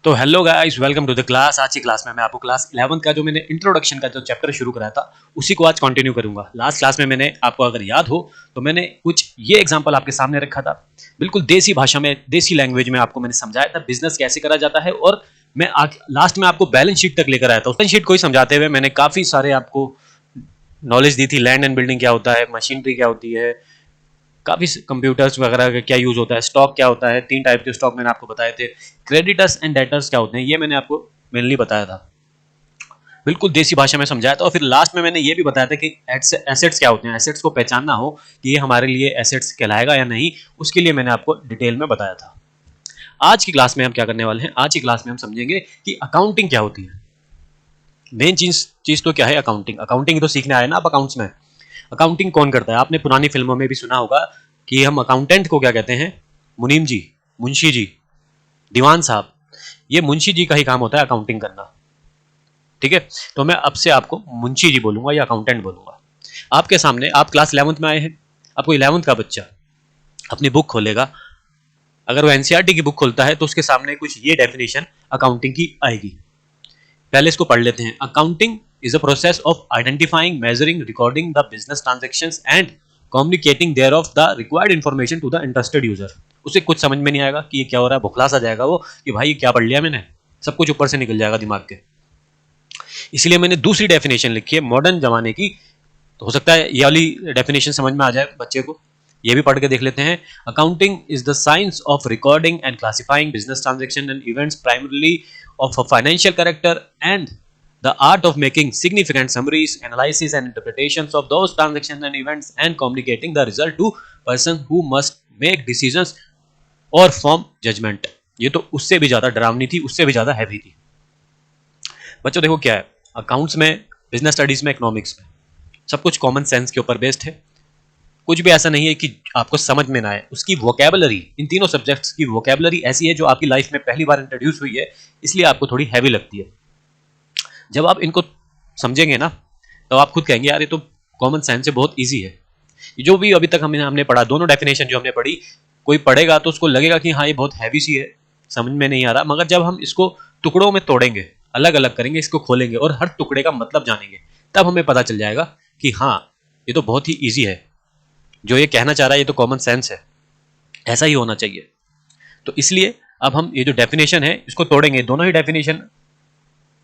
तो hello guys, welcome to the class. आज की क्लास में मैं आपको क्लास 11 का जो मैंने इंट्रोडक्शन का जो चैप्टर शुरू कराया था उसी को आज कंटिन्यू करूंगा। लास्ट क्लास में मैंने आपको अगर याद हो तो मैंने कुछ ये एग्जांपल आपके सामने रखा था, बिल्कुल देसी भाषा में, देसी लैंग्वेज में आपको मैंने समझाया था बिजनेस कैसे करा जाता है। और मैं लास्ट में आपको बैलेंस शीट तक लेकर आया था। बैलेंस शीट को ही समझाते हुए मैंने काफी सारे आपको नॉलेज दी थी। लैंड एंड बिल्डिंग क्या होता है, मशीनरी क्या होती है, काफी कंप्यूटर्स वगैरह का क्या यूज होता है, स्टॉक क्या होता है, 3 टाइप के स्टॉक मैंने आपको बताए थे, क्रेडिटर्स एंड डेटर्स क्या होते हैं, ये मैंने आपको मेनली बताया था, बिल्कुल देसी भाषा में समझाया था। और फिर लास्ट में मैंने ये भी बताया था कि एसेट्स क्या होते हैं। एसेट्स को पहचानना हो कि ये हमारे लिए एसेट्स कहलाएगा या नहीं, उसके लिए मैंने आपको डिटेल में बताया था। आज की क्लास में हम क्या करने वाले हैं, आज की क्लास में हम समझेंगे कि अकाउंटिंग क्या होती है। मेन चीज तो क्या है, अकाउंटिंग। अकाउंटिंग तो सीखने आए ना आप अकाउंट्स में। अकाउंटिंग कौन करता है, आपने पुरानी फिल्मों में भी सुना होगा कि हम अकाउंटेंट को क्या कहते हैं, मुनीम जी, मुंशी जी, दीवान साहब। ये मुंशी जी का ही काम होता है अकाउंटिंग करना, ठीक है। तो मैं अब से आपको मुंशी जी बोलूंगा या अकाउंटेंट बोलूंगा। आपके सामने, आप क्लास 11th में आए हैं, आपको 11th का बच्चा अपनी बुक खोलेगा, अगर वो एनसीईआरटी की बुक खोलता है तो उसके सामने कुछ ये डेफिनेशन अकाउंटिंग की आएगी। पहले इसको पढ़ लेते हैं। Accounting is a process of identifying, measuring, recording the business transactions and communicating thereof the required information to the interested user। उसे कुछ समझ में नहीं आएगा कि ये क्या हो रहा है, बुखला सा जाएगा वो कि भाई ये क्या पढ़ लिया मैंने, सब कुछ ऊपर से निकल जाएगा दिमाग के। इसलिए मैंने दूसरी डेफिनेशन लिखी है मॉडर्न जमाने की। तो हो सकता है ये वाली डेफिनेशन समझ में आ जाए बच्चे को, ये भी पढ़ के देख लेते हैं। Accounting is the science of recording and classifying business transaction and events primarily of a financial character and the art of making significant summaries, analysis and interpretations of those transactions and events and communicating the result to person who must make decisions or form judgment। ये तो उससे भी ज्यादा डरावनी थी, उससे भी ज्यादा हैवी थी। बच्चों देखो क्या है, अकाउंट्स में, बिजनेस स्टडीज में, इकोनॉमिक्स में सब कुछ कॉमन सेंस के ऊपर बेस्ड है। कुछ भी ऐसा नहीं है कि आपको समझ में ना आए। उसकी वोकेबलरी, इन तीनों सब्जेक्ट्स की वोकेबलरी ऐसी है जो आपकी लाइफ में पहली बार इंट्रोड्यूस हुई है, इसलिए आपको थोड़ी हैवी लगती है। जब आप इनको समझेंगे ना तो आप खुद कहेंगे यार ये तो कॉमन सेंस से बहुत ईजी है। जो भी अभी तक हमने पढ़ा, दोनों डेफिनेशन जो हमने पढ़ी, कोई पढ़ेगा तो उसको लगेगा कि हाँ ये बहुत हैवी सी है, समझ में नहीं आ रहा। मगर जब हम इसको टुकड़ों में तोड़ेंगे, अलग अलग करेंगे, इसको खोलेंगे और हर टुकड़े का मतलब जानेंगे, तब हमें पता चल जाएगा कि हाँ ये तो बहुत ही ईजी है, जो ये कहना चाह रहा है ये तो कॉमन सेंस है, ऐसा ही होना चाहिए। तो इसलिए अब हम ये जो डेफिनेशन है इसको तोड़ेंगे। दोनों ही डेफिनेशन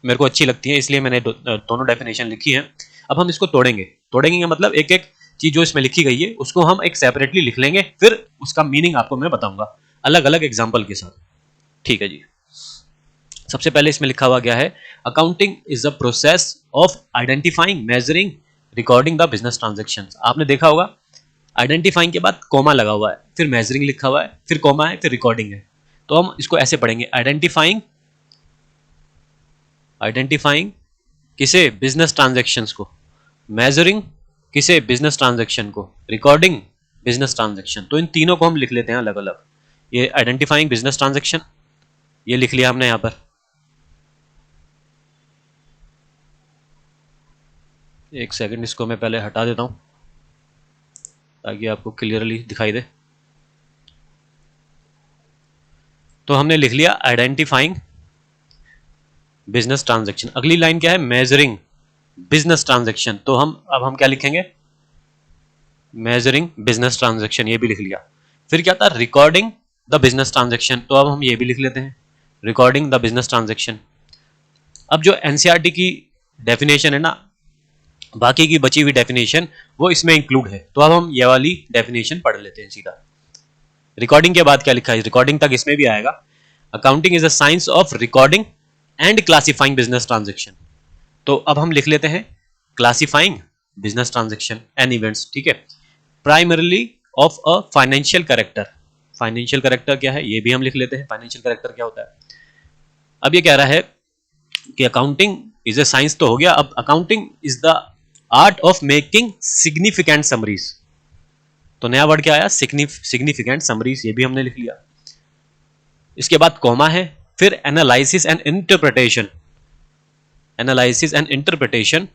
मेरे को अच्छी लगती है, इसलिए मैंने दोनों डेफिनेशन लिखी है। अब हम इसको तोड़ेंगे। तोड़ेंगे मतलब एक एक चीज जो इसमें लिखी गई है उसको हम एक सेपरेटली लिख लेंगे, फिर उसका मीनिंग आपको मैं बताऊंगा अलग अलग एग्जाम्पल के साथ, ठीक है जी। सबसे पहले इसमें लिखा हुआ गया है, accounting is the process of identifying, measuring, recording the business transactions. आपने देखा होगा आइडेंटिफाइंग के बाद कोमा लगा हुआ है, फिर मेजरिंग लिखा हुआ है, फिर कोमा है, फिर रिकॉर्डिंग है। तो हम इसको ऐसे पढ़ेंगे, आइडेंटिफाइंग, आइडेंटिफाइंग किसे, बिजनेस ट्रांजैक्शंस को, मेजरिंग किसे, बिजनेस ट्रांजैक्शन को, रिकॉर्डिंग बिजनेस ट्रांजैक्शन। तो इन तीनों को हम लिख लेते हैं अलग अलग। ये आइडेंटिफाइंग बिजनेस ट्रांजैक्शन ये लिख लिया हमने यहां पर। एक सेकंड, इसको मैं पहले हटा देता हूं ताकि आपको क्लियरली दिखाई दे। तो हमने लिख लिया आइडेंटिफाइंग बिजनेस ट्रांजैक्शन। अगली लाइन क्या है, मेजरिंग बिजनेस ट्रांजैक्शन। तो अब हम क्या लिखेंगे, मेजरिंग बिजनेस ट्रांजैक्शन, ये भी लिख लिया। फिर क्या था, रिकॉर्डिंग द बिजनेस ट्रांजैक्शन। तो अब हम ये भी लिख लेते हैं, रिकॉर्डिंग द बिजनेस ट्रांजैक्शन। अब जो एनसीईआरटी की डेफिनेशन है ना, बाकी की बची हुई डेफिनेशन वो इसमें इंक्लूड है। तो अब हम ये वाली डेफिनेशन पढ़ लेते हैं सीधा। रिकॉर्डिंग के बाद क्या लिखा है, रिकॉर्डिंग तक इसमें भी आएगा। Accounting is a science of recording and classifying business transaction. तो अब हम लिख लेते हैं classifying business transaction and events, ठीक है, primarily of a financial character. Financial character क्या है ये भी हम लिख लेते हैं, फाइनेंशियल कैरेक्टर क्या होता है। अब ये कह रहा है कि अकाउंटिंग इज ए साइंस तो हो गया, अब accounting is the art of making significant summaries. तो नया वर्ड क्या आया, सिग्निफिकेंट समरीज, ये भी हमने लिख लिया। इसके बाद कॉमा है, फिर analysis and interpretation, analysis and interpretation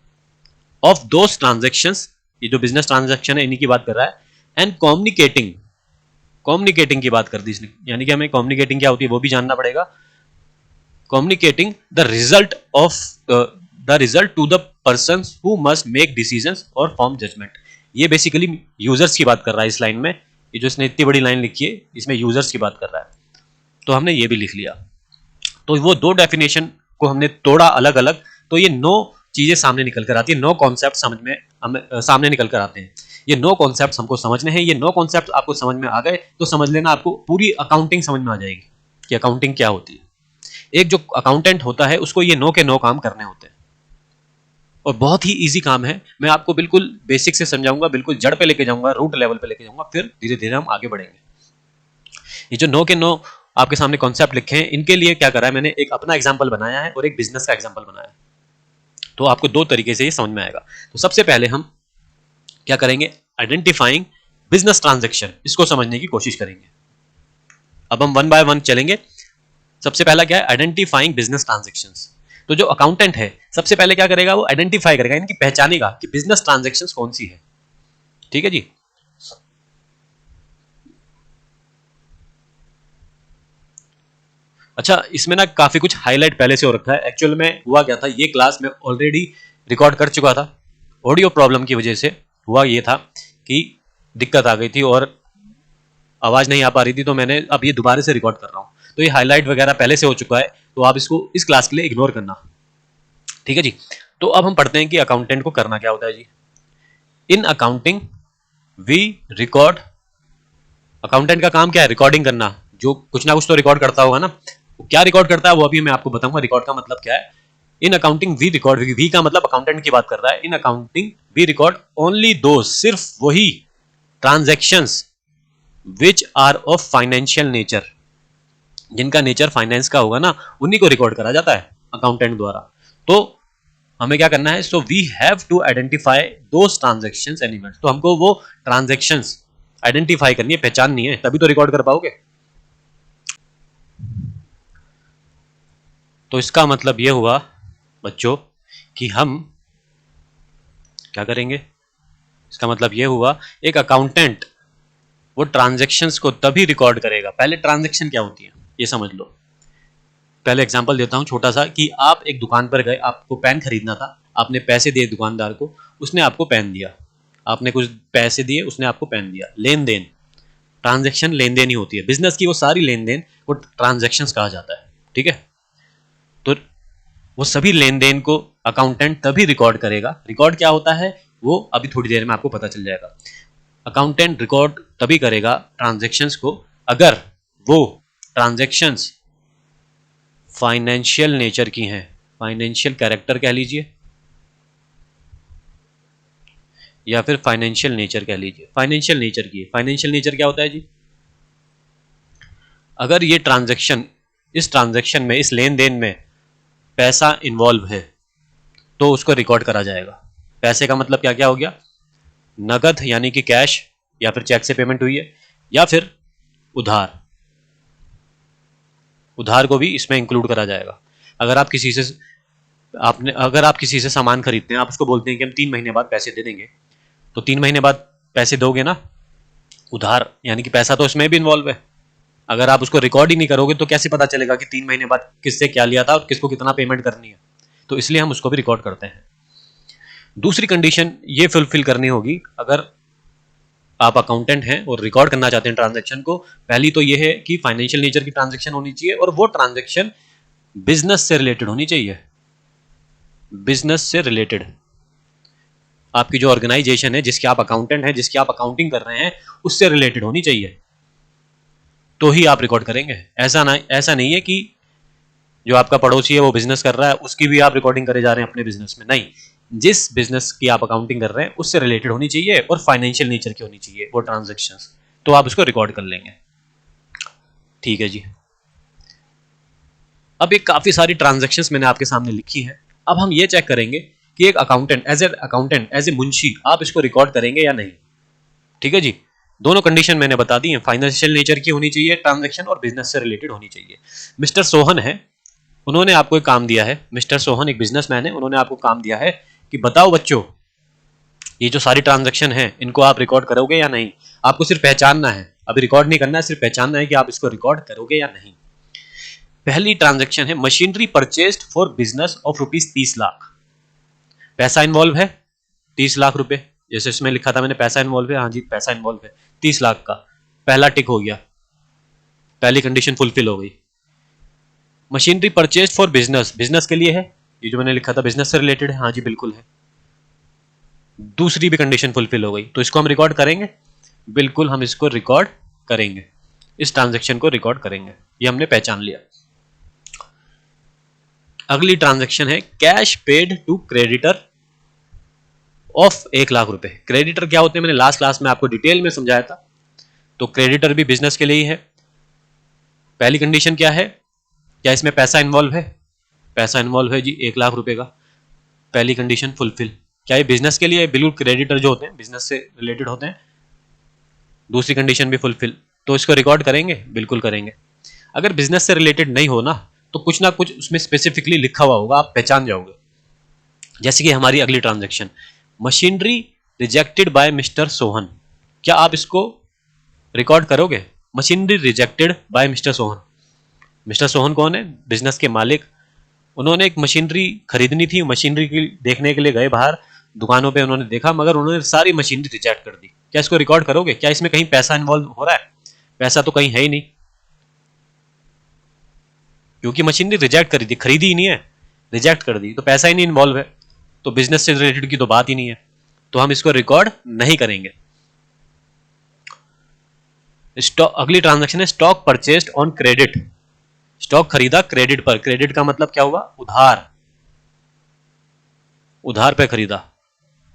of those transactions, ये जो बिजनेस ट्रांजैक्शन है इन्हीं की बात कर रहा है। एंड कम्युनिकेटिंग, कम्युनिकेटिंग की बात कर दी इसने, यानी कि हमें कम्युनिकेटिंग क्या होती है वो भी जानना पड़ेगा। communicating the result to the persons who must make decisions or form judgment। ये बेसिकली यूजर्स की बात कर रहा है इस लाइन में, ये जो इसने इतनी बड़ी लाइन लिखी है इसमें यूजर्स की बात कर रहा है, तो हमने ये भी लिख लिया। तो वो दो डेफिनेशन को हमने तोड़ा अलग अलग, तो ये 9 चीजें सामने निकल कर आती है, 9 कॉन्सेप्ट समझ में सामने निकल कर आते हैं। ये 9 कॉन्सेप्ट हमको समझने हैं। ये 9 कॉन्सेप्ट आपको समझ में आ गए तो समझ लेना आपको पूरी अकाउंटिंग समझ में आ जाएगी कि अकाउंटिंग क्या होती है। एक जो अकाउंटेंट होता है उसको ये 9 के 9 काम करने होते हैं और बहुत ही इजी काम है। मैं आपको बिल्कुल बेसिक से समझाऊंगा, बिल्कुल जड़ पे लेके जाऊंगा, रूट लेवल पे लेके जाऊंगा, फिर धीरे धीरे हम आगे बढ़ेंगे। ये जो 9 के 9 आपके सामने कॉन्सेप्ट लिखे हैं, इनके लिए क्या करा है मैंने, एक अपना एग्जाम्पल बनाया है और एक बिजनेस का एग्जाम्पल बनाया है, तो आपको 2 तरीके से ये समझ में आएगा। तो सबसे पहले हम क्या करेंगे, आइडेंटिफाइंग बिजनेस ट्रांजैक्शन, इसको समझने की कोशिश करेंगे। अब हम 1 बाय 1 चलेंगे। सबसे पहला क्या है, आइडेंटिफाइंग बिजनेस ट्रांजैक्शंस। तो जो अकाउंटेंट है सबसे पहले क्या करेगा, वो आइडेंटिफाई करेगा, यानी कि पहचानेगा कि बिजनेस ट्रांजैक्शंस कौन सी है। ठीक है जी। अच्छा, इसमें ना काफी कुछ हाईलाइट पहले से हो रखा है। एक्चुअल में हुआ क्या था, ये क्लास में ऑलरेडी रिकॉर्ड कर चुका था। ऑडियो प्रॉब्लम की वजह से हुआ ये था कि दिक्कत आ गई थी और आवाज नहीं आ पा रही थी, तो मैंने अब ये दोबारा से रिकॉर्ड कर रहा हूँ। तो ये हाईलाइट वगैरह पहले से हो चुका है, तो आप इसको इस क्लास के लिए इग्नोर करना। ठीक है जी। तो अब हम पढ़ते हैं कि अकाउंटेंट को करना क्या होता है जी। In accounting we record, accountant का काम क्या है, रिकॉर्डिंग करना। जो कुछ ना कुछ तो रिकॉर्ड करता होगा ना, वो क्या रिकॉर्ड करता है वो अभी मैं आपको बताऊंगा। रिकॉर्ड का मतलब क्या है। In accounting we record, we का मतलब अकाउंटेंट की बात कर रहा है। In accounting we record only those, सिर्फ वही transactions which are of financial nature, जिनका नेचर फाइनेंस का होगा ना, उन्हीं को रिकॉर्ड करा जाता है अकाउंटेंट द्वारा। तो हमें क्या करना है, so we have to identify those transactions and events. तो हमको वो ट्रांजैक्शंस आइडेंटिफाई करनी है, पहचाननी है, तभी तो रिकॉर्ड कर पाओगे। तो इसका मतलब ये हुआ बच्चों कि हम क्या करेंगे, इसका मतलब ये हुआ एक अकाउंटेंट वो ट्रांजैक्शंस को तभी रिकॉर्ड करेगा। पहले ट्रांजैक्शन क्या होती है ये समझ लो। पहले एग्जांपल देता हूं छोटा सा, कि आप एक दुकान पर गए, आपको पेन खरीदना था, आपने पैसे दिए दुकानदार को, उसने आपको पेन दिया। आपने कुछ पैसे दिए, उसने आपको पेन दिया। लेन देन, ट्रांजैक्शन लेन देन ही होती है। बिजनेस की वो सारी लेन देन वो ट्रांजैक्शंस कहा जाता है। ठीक है। तो वो सभी लेन देन को अकाउंटेंट तभी रिकॉर्ड करेगा। रिकॉर्ड क्या होता है वो अभी थोड़ी देर में आपको पता चल जाएगा। अकाउंटेंट रिकॉर्ड तभी करेगा ट्रांजैक्शंस को अगर वो ट्रांजैक्शंस फाइनेंशियल नेचर की हैं, फाइनेंशियल कैरेक्टर कह लीजिए या फिर फाइनेंशियल नेचर कह लीजिए। फाइनेंशियल नेचर की है। फाइनेंशियल नेचर क्या होता है जी, अगर ये ट्रांजैक्शन, इस ट्रांजैक्शन में, इस लेन देन में पैसा इन्वॉल्व है तो उसको रिकॉर्ड करा जाएगा। पैसे का मतलब क्या क्या हो गया, नगद यानी कि कैश, या फिर चेक से पेमेंट हुई है, या फिर उधार, उधार को भी इसमें इंक्लूड करा जाएगा। अगर आप किसी से अगर आप किसी से सामान खरीदते हैं, आप उसको बोलते हैं कि हम 3 महीने बाद पैसे दे देंगे, तो 3 महीने बाद पैसे दोगे ना, उधार यानी कि पैसा तो इसमें भी इन्वॉल्व है। अगर आप उसको रिकॉर्ड ही नहीं करोगे तो कैसे पता चलेगा कि 3 महीने बाद किससे क्या लिया था और किसको कितना पेमेंट करनी है। तो इसलिए हम उसको भी रिकॉर्ड करते हैं। दूसरी कंडीशन ये फुलफिल करनी होगी, अगर आप अकाउंटेंट हैं और रिकॉर्ड करना चाहते हैं ट्रांजैक्शन को, पहली तो ये है कि फाइनेंशियल नेचर की ट्रांजैक्शन होनी चाहिए और वो ट्रांजैक्शन बिजनेस से रिलेटेड होनी चाहिए। बिजनेस से रिलेटेड, आपकी जो ऑर्गेनाइजेशन है, जिसके आप अकाउंटेंट हैं, जिसकी आप अकाउंटिंग कर रहे हैं, उससे रिलेटेड होनी चाहिए, तो ही आप रिकॉर्ड करेंगे। ऐसा नहीं है कि जो आपका पड़ोसी है वो बिजनेस कर रहा है, उसकी भी आप रिकॉर्डिंग करे जा रहे हैं अपने बिजनेस में। नहीं, जिस बिजनेस की आप अकाउंटिंग कर रहे हैं उससे रिलेटेड होनी चाहिए और फाइनेंशियल नेचर की होनी चाहिए वो ट्रांजैक्शंस, तो आप उसको रिकॉर्ड कर लेंगे। ठीक है जी। अब ये काफी सारी ट्रांजैक्शंस मैंने आपके सामने लिखी है। अब हम ये चेक करेंगे कि एक अकाउंटेंट एज ए मुंशी आप इसको रिकॉर्ड करेंगे या नहीं। ठीक है जी। दोनों कंडीशन मैंने बता दी है, फाइनेंशियल नेचर की होनी चाहिए ट्रांजैक्शन और बिजनेस से रिलेटेड होनी चाहिए। मिस्टर सोहन है, उन्होंने आपको एक काम दिया है। मिस्टर सोहन एक बिजनेसमैन है, उन्होंने आपको काम दिया है कि बताओ बच्चों, ये जो सारी ट्रांजैक्शन है इनको आप रिकॉर्ड करोगे या नहीं। आपको सिर्फ पहचानना है, अभी रिकॉर्ड नहीं करना है, सिर्फ पहचानना है कि आप इसको रिकॉर्ड करोगे या नहीं। पहली ट्रांजैक्शन है machinery purchased for business of ₹30 lakh. पैसा इन्वॉल्व है 30 लाख रुपए, जैसे इसमें लिखा था मैंने पैसा इन्वॉल्व है, हाँ जी पैसा इन्वॉल्व है 30 लाख का, पहला टिक हो गया, पहली कंडीशन फुलफिल हो गई। Machinery purchased for business, business के लिए है, ये जो मैंने लिखा था बिजनेस से रिलेटेड है, हाँ जी बिल्कुल है, दूसरी भी कंडीशन फुलफिल हो गई, तो इसको हम रिकॉर्ड करेंगे, बिल्कुल हम इसको रिकॉर्ड करेंगे, इस ट्रांजैक्शन को रिकॉर्ड करेंगे, ये हमने पहचान लिया। अगली ट्रांजैक्शन है cash paid to creditor of 1 lakh रुपए। क्रेडिटर क्या होते हैं मैंने लास्ट क्लास में आपको डिटेल में समझाया था, तो क्रेडिटर भी बिजनेस के लिए ही है। पहली कंडीशन क्या है, क्या इसमें पैसा इन्वॉल्व है, पैसा इन्वॉल्व है जी 1 लाख रुपए का, पहली कंडीशन फुलफिल। क्या ये बिजनेस के लिए, बिल्कुल क्रेडिटर जो होते हैं बिजनेस से रिलेटेड होते हैं, दूसरी कंडीशन भी फुलफिल, तो इसको रिकॉर्ड करेंगे, बिल्कुल करेंगे। अगर बिजनेस से रिलेटेड नहीं हो तो कुछ ना कुछ उसमें स्पेसिफिकली लिखा हुआ होगा, आप पहचान जाओगे। जैसे कि हमारी अगली transaction machinery rejected by mister Sohan, क्या आप इसको रिकॉर्ड करोगे? Machinery rejected by mister Sohan, mister Sohan कौन है? बिजनेस के मालिक। उन्होंने एक मशीनरी खरीदनी थी, मशीनरी की देखने के लिए गए बाहर दुकानों पे, उन्होंने देखा मगर उन्होंने सारी मशीनरी रिजेक्ट कर दी। क्या इसको रिकॉर्ड करोगे? क्या इसमें कहीं पैसा इन्वॉल्व हो रहा है? पैसा तो कहीं है ही नहीं, क्योंकि मशीनरी रिजेक्ट करी थी, खरीदी ही नहीं है, रिजेक्ट कर दी, तो पैसा ही नहीं इन्वॉल्व है, तो बिजनेस से रिलेटेड की तो बात ही नहीं है, तो हम इसको रिकॉर्ड नहीं करेंगे। अगली ट्रांजैक्शन है stock purchased on credit, stock खरीदा क्रेडिट पर। क्रेडिट का मतलब क्या हुआ? उधार, उधार पे खरीदा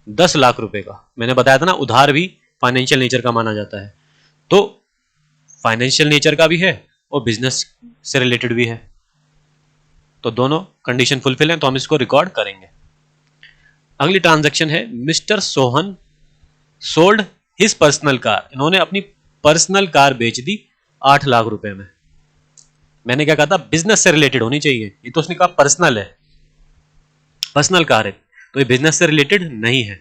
10 लाख रुपए का। मैंने बताया था ना उधार भी फाइनेंशियल नेचर का माना जाता है, तो फाइनेंशियल नेचर का भी है और बिजनेस से रिलेटेड भी है, तो दोनों कंडीशन फुलफिल हैं, तो हम इसको रिकॉर्ड करेंगे। अगली ट्रांजैक्शन है mister Sohan sold his personal car, इन्होंने अपनी पर्सनल कार बेच दी 8 लाख रुपए में। मैंने क्या कहा था? बिजनेस से रिलेटेड होनी चाहिए, ये तो उसने कहा पर्सनल है, पर्सनल कार है, तो ये बिजनेस से रिलेटेड नहीं है।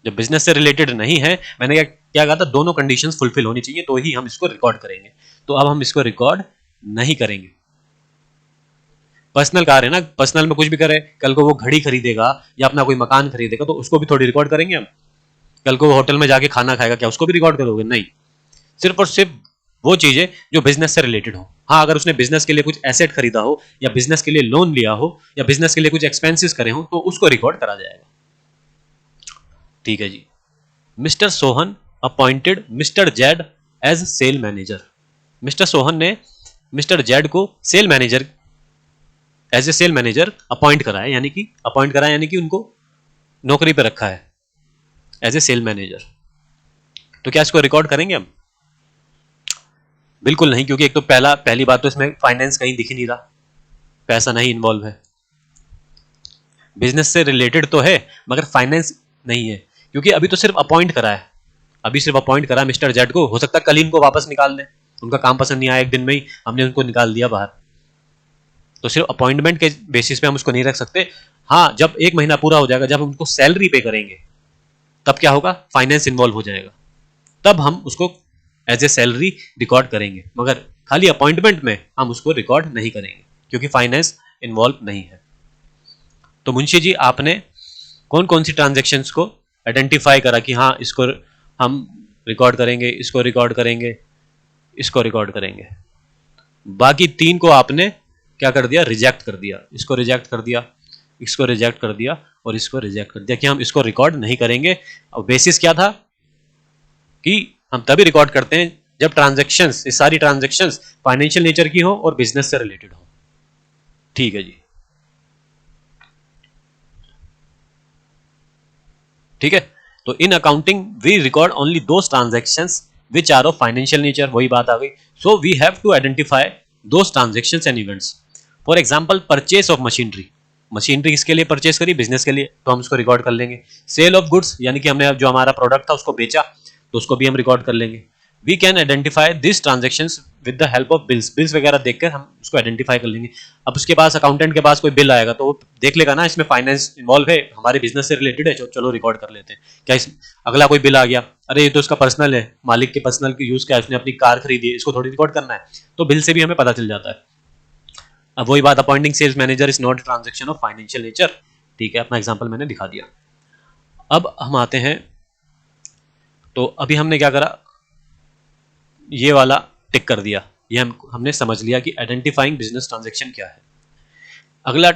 जब बिजनेस से रिलेटेड नहीं है, मैंने क्या कहा था? दोनों कंडीशंस फुलफिल होनी चाहिए, तो ही हम इसको रिकॉर्ड करेंगे, तो अब हम इसको रिकॉर्ड नहीं करेंगे। पर्सनल कार है ना, पर्सनल में कुछ भी करे, कल को वो घड़ी खरीदेगा या अपना कोई मकान खरीदेगा तो उसको भी थोड़ी रिकॉर्ड करेंगे हम। कल को वो होटल में जाके खाना खाएगा, क्या उसको भी रिकॉर्ड करोगे? नहीं, सिर्फ और सिर्फ वो चीजें जो बिजनेस से रिलेटेड हो। हाँ, अगर उसने बिजनेस के लिए कुछ एसेट खरीदा हो या बिजनेस के लिए लोन लिया हो या बिजनेस के लिए कुछ एक्सपेंसेस करे हो तो उसको रिकॉर्ड करा जाएगा। ठीक है जी। Mister Sohan appointed Mister Z as sale manager, Mister Sohan ने मिस्टर जेड को sale manager, as a sale manager appoint कराया, यानी कि उनको नौकरी पर रखा है एज ए सेल मैनेजर। तो क्या इसको रिकॉर्ड करेंगे हम? बिल्कुल नहीं, क्योंकि एक तो पहली बात तो इसमें फाइनेंस कहीं दिख ही नहीं रहा, पैसा नहीं इन्वॉल्व है, बिजनेस से रिलेटेड तो है मगर फाइनेंस नहीं है, क्योंकि अभी तो सिर्फ अपॉइंट करा है, अभी सिर्फ अपॉइंट करा मिस्टर जेड को, हो सकता है कल ही इनको वापस निकाल दें, उनका काम पसंद नहीं आया, एक दिन में ही हमने उनको निकाल दिया बाहर, तो सिर्फ अपॉइंटमेंट के बेसिस पे हम उसको नहीं रख सकते। हाँ, जब 1 महीना पूरा हो जाएगा, जब हम उनको सैलरी पे करेंगे तब क्या होगा? फाइनेंस इन्वॉल्व हो जाएगा, तब हम उसको एज ए सैलरी रिकॉर्ड करेंगे, मगर खाली अपॉइंटमेंट में हम उसको रिकॉर्ड नहीं करेंगे क्योंकि फाइनेंस इन्वॉल्व नहीं है। तो मुंशी जी, आपने कौन कौन सी ट्रांजैक्शंस को आइडेंटिफाई करा कि हाँ इसको हम रिकॉर्ड करेंगे, इसको रिकॉर्ड करेंगे, इसको रिकॉर्ड करेंगे, बाकी 3 को आपने क्या कर दिया? रिजेक्ट कर दिया, इसको रिजेक्ट कर दिया, इसको रिजेक्ट कर दिया और इसको रिजेक्ट कर दिया कि हम इसको रिकॉर्ड नहीं करेंगे। और बेसिस क्या था कि हम तभी रिकॉर्ड करते हैं जब ट्रांजैक्शंस, ये सारी ट्रांजैक्शंस फाइनेंशियल नेचर की हो और बिजनेस से रिलेटेड हो। ठीक है जी, ठीक है। तो in accounting we record only those transactions which are of financial nature, वही बात आ गई। So we have to identify those transactions and events. For example purchase of machinery, machinery किसके लिए परचेस करी? बिजनेस के लिए, तो हम उसको रिकॉर्ड कर लेंगे। सेल ऑफ गुड्स, यानी कि हमने जो हमारा प्रोडक्ट था उसको बेचा, तो उसको भी हम रिकॉर्ड कर लेंगे। We can identify this transactions with the help of bills, bills वगैरह देखकर हम उसको आइडेंटिफाई कर लेंगे। अब उसके पास अकाउंटेंट के पास कोई बिल आएगा तो वो देख लेगा ना इसमें फाइनेंस इन्वॉल्व है, हमारे बिजनेस से रिलेटेड है, चलो रिकॉर्ड कर लेते हैं। क्या इस अगला कोई बिल आ गया, अरे ये तो इसका पर्सनल है, मालिक के पर्सनल की यूज का, इसने अपनी कार खरीदी है, इसको थोड़ी रिकॉर्ड करना है, तो बिल से भी हमें पता चल जाता है। अब वही बात, appointing sales manager is not transaction of financial nature. ठीक है, अपना एग्जांपल मैंने दिखा दिया। अब हम आते हैं, तो अभी हमने क्या करा, ये वाला टिक कर दिया, ये हमने समझ लिया कि आइडेंटिफाइंग बिजनेस ट्रांजेक्शन क्या है। अगला